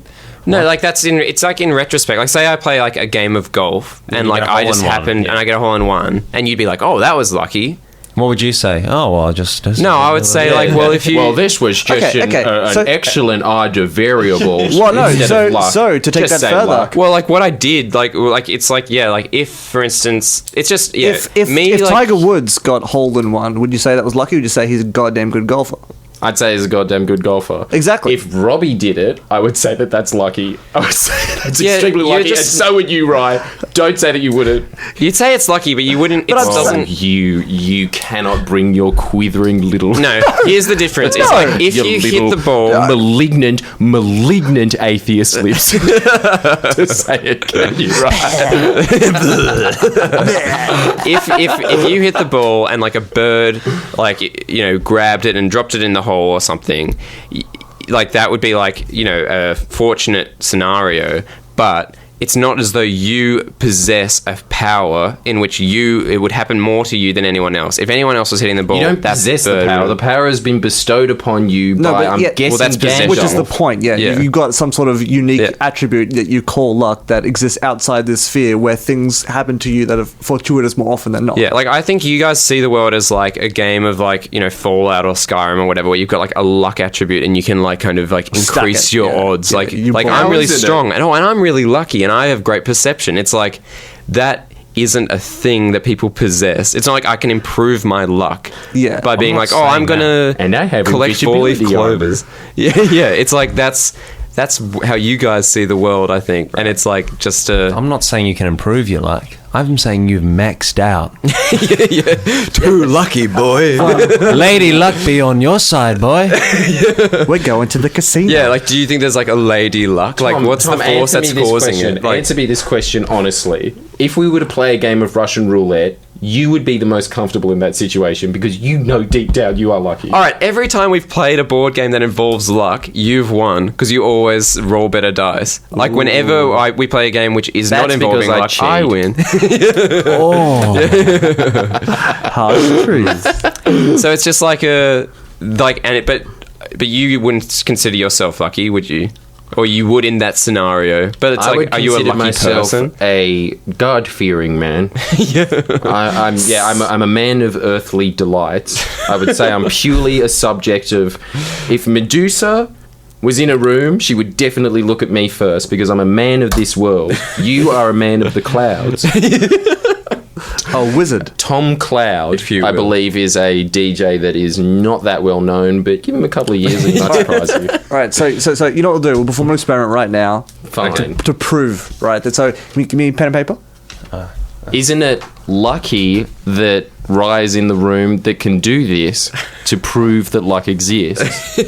No, like it's like in retrospect. Like say I play like a game of golf and you like get a I hole just in one, happened yeah. and I get a hole in one, and you'd be like, oh, that was lucky. what would you say? Oh well, just No, I would say like, well, if you Well, this was just Okay, so- an excellent odd of variables. Well, no. instead of luck. So to take Just that say further, luck. well, like what I did, like it's like like if for instance, it's just if me like, Tiger Woods got hole in one, would you say that was lucky? Or would you say he's a goddamn good golfer? I'd say he's a goddamn good golfer. Exactly. If Robbie did it, I would say that that's lucky. I would say that's Yeah, extremely you're lucky, just- and so would you, Rye. Don't say that you wouldn't. you'd say it's lucky, but you wouldn't. It I'm doesn't. You cannot bring your quivering little... No, here's the difference. It's like if you hit the ball, malignant atheist lips to say it, can you, right? if you hit the ball and like a bird grabbed it and dropped it in the hole or something, like that would be like a fortunate scenario, but it's not as though you possess a power in which it would happen more to you than anyone else. If anyone else was hitting the ball, You don't possess the power. The power has been bestowed upon you by, I'm guessing, well, that's possession. Which is the point, yeah. Yeah. You've got some sort of unique Yeah. attribute that you call luck that exists outside this sphere where things happen to you that are fortuitous more often than not. Yeah, like I think you guys see the world as like a game of like, you know, Fallout or Skyrim or whatever, where you've got like a luck attribute and you can like kind of like Stack increase it, your yeah. odds. Yeah, Like you like pull- I'm How really is it strong and I'm really lucky and I have great perception. It's like that isn't a thing that people possess. It's not like I can improve my luck by being like, I'm gonna And I have collect four-leaf invisibility armor. clovers. Yeah. It's like that's how you guys see the world, I think. And it's like just I'm not saying you can improve your luck. I'm saying you've maxed out. too lucky, boy. Lady luck be on your side, boy. We're going to the casino. Yeah, like, do you think there's like a lady luck? Like, what's the force that's causing it? Like, Answer me this question honestly. If we were to play a game of Russian roulette, you would be the most comfortable in that situation because you know deep down you are lucky. all right, every time we've played a board game that involves luck, you've won because you always roll better dice. Like, whenever we play a game which is not That's involving because I luck, cheat. I win. Harsh truths. So it's just like but you wouldn't consider yourself lucky, would you? Or you would in that scenario. But it's I like, would are you a consider lucky myself person? a God-fearing man. I'm a man of earthly delights. I would say I'm purely a subject of. If Medusa was in a room, she would definitely look at me first because I'm a man of this world. You are a man of the clouds. A wizard. Tom Cloud, If you I will. believe, is a DJ that is not that well known, but give him a couple of years and he might surprise you. All right, so you know what we'll do? We'll perform an experiment right now Fine. to prove, right? That so give me pen and paper. Isn't it lucky that Rye's in the room that can do this to prove that luck exists? All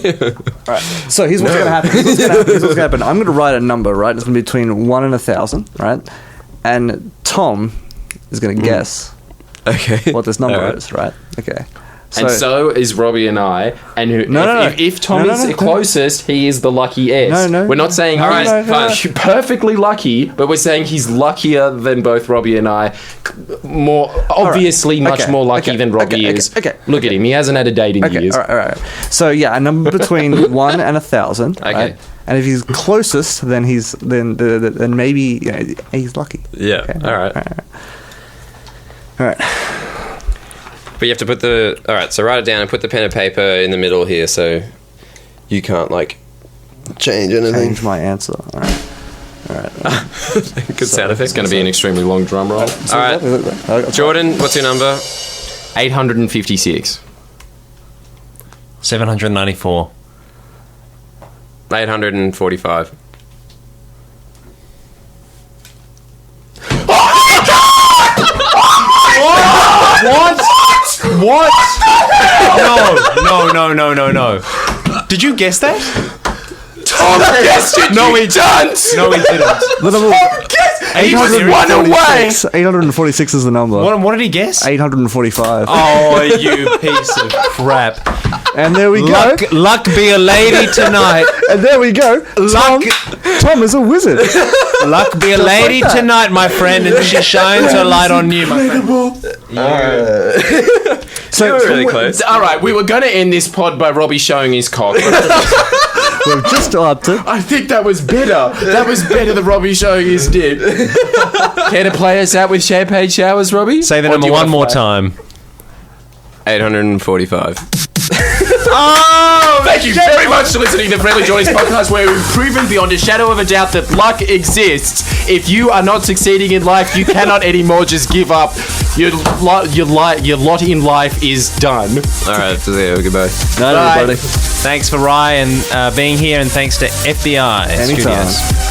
right. So here's what's going to happen. Here's what's going to happen. I'm going to write a number, right? It's going to be between 1 and 1,000, right? And Tom is going to guess Okay. what this number All right. is, right? Okay. And so is Robbie and I. And if Tom is the closest, he is the luckiest. No. We're not saying All right, he's perfectly lucky, but we're saying he's luckier than both Robbie and I. More obviously, much Okay. more lucky Okay. than Robbie Okay. is. Okay. Look at him; he hasn't had a date in Okay, years. all right. So yeah, a number between 1 and 1,000. Okay. Right? And if he's closest, then then maybe he's lucky. Yeah. Okay. All right. All right. But you have to put all right, so write it down and put the pen and paper in the middle here so you can't, like, change anything. Change my answer. All right. Good sound effect. It's going to be an extremely long drum roll. All right. Jordan, what's your number? 856. 794. 845. What? No. Did you guess that? Tom guessed it. No, he didn't. No, he didn't. The number He was 846. 846 is the number. What did he guess? 845. Oh, you piece of crap. And there we go. Luck be a lady tonight. And there we go. Tom is a wizard. Luck be a lady that. tonight, my friend, and she shines her light on you, my friend. So Really close. All right, we were going to end this pod by Robbie showing his cock. we've just upped it. I think that was better. That was better than Robbie showing his dick. Care to play us out with champagne showers, Robbie? Say the Or do number you one wanna more play? time. 845. Oh, thank you very much for listening to the Friendlyjordies podcast, where we've proven beyond a shadow of a doubt that luck exists. If you are not succeeding in life, you cannot anymore just give up. Your lot in life is done. All right, so there, goodbye. Night, Bye. everybody. Thanks for Ryan being here, and thanks to FBI Anytime. Studios.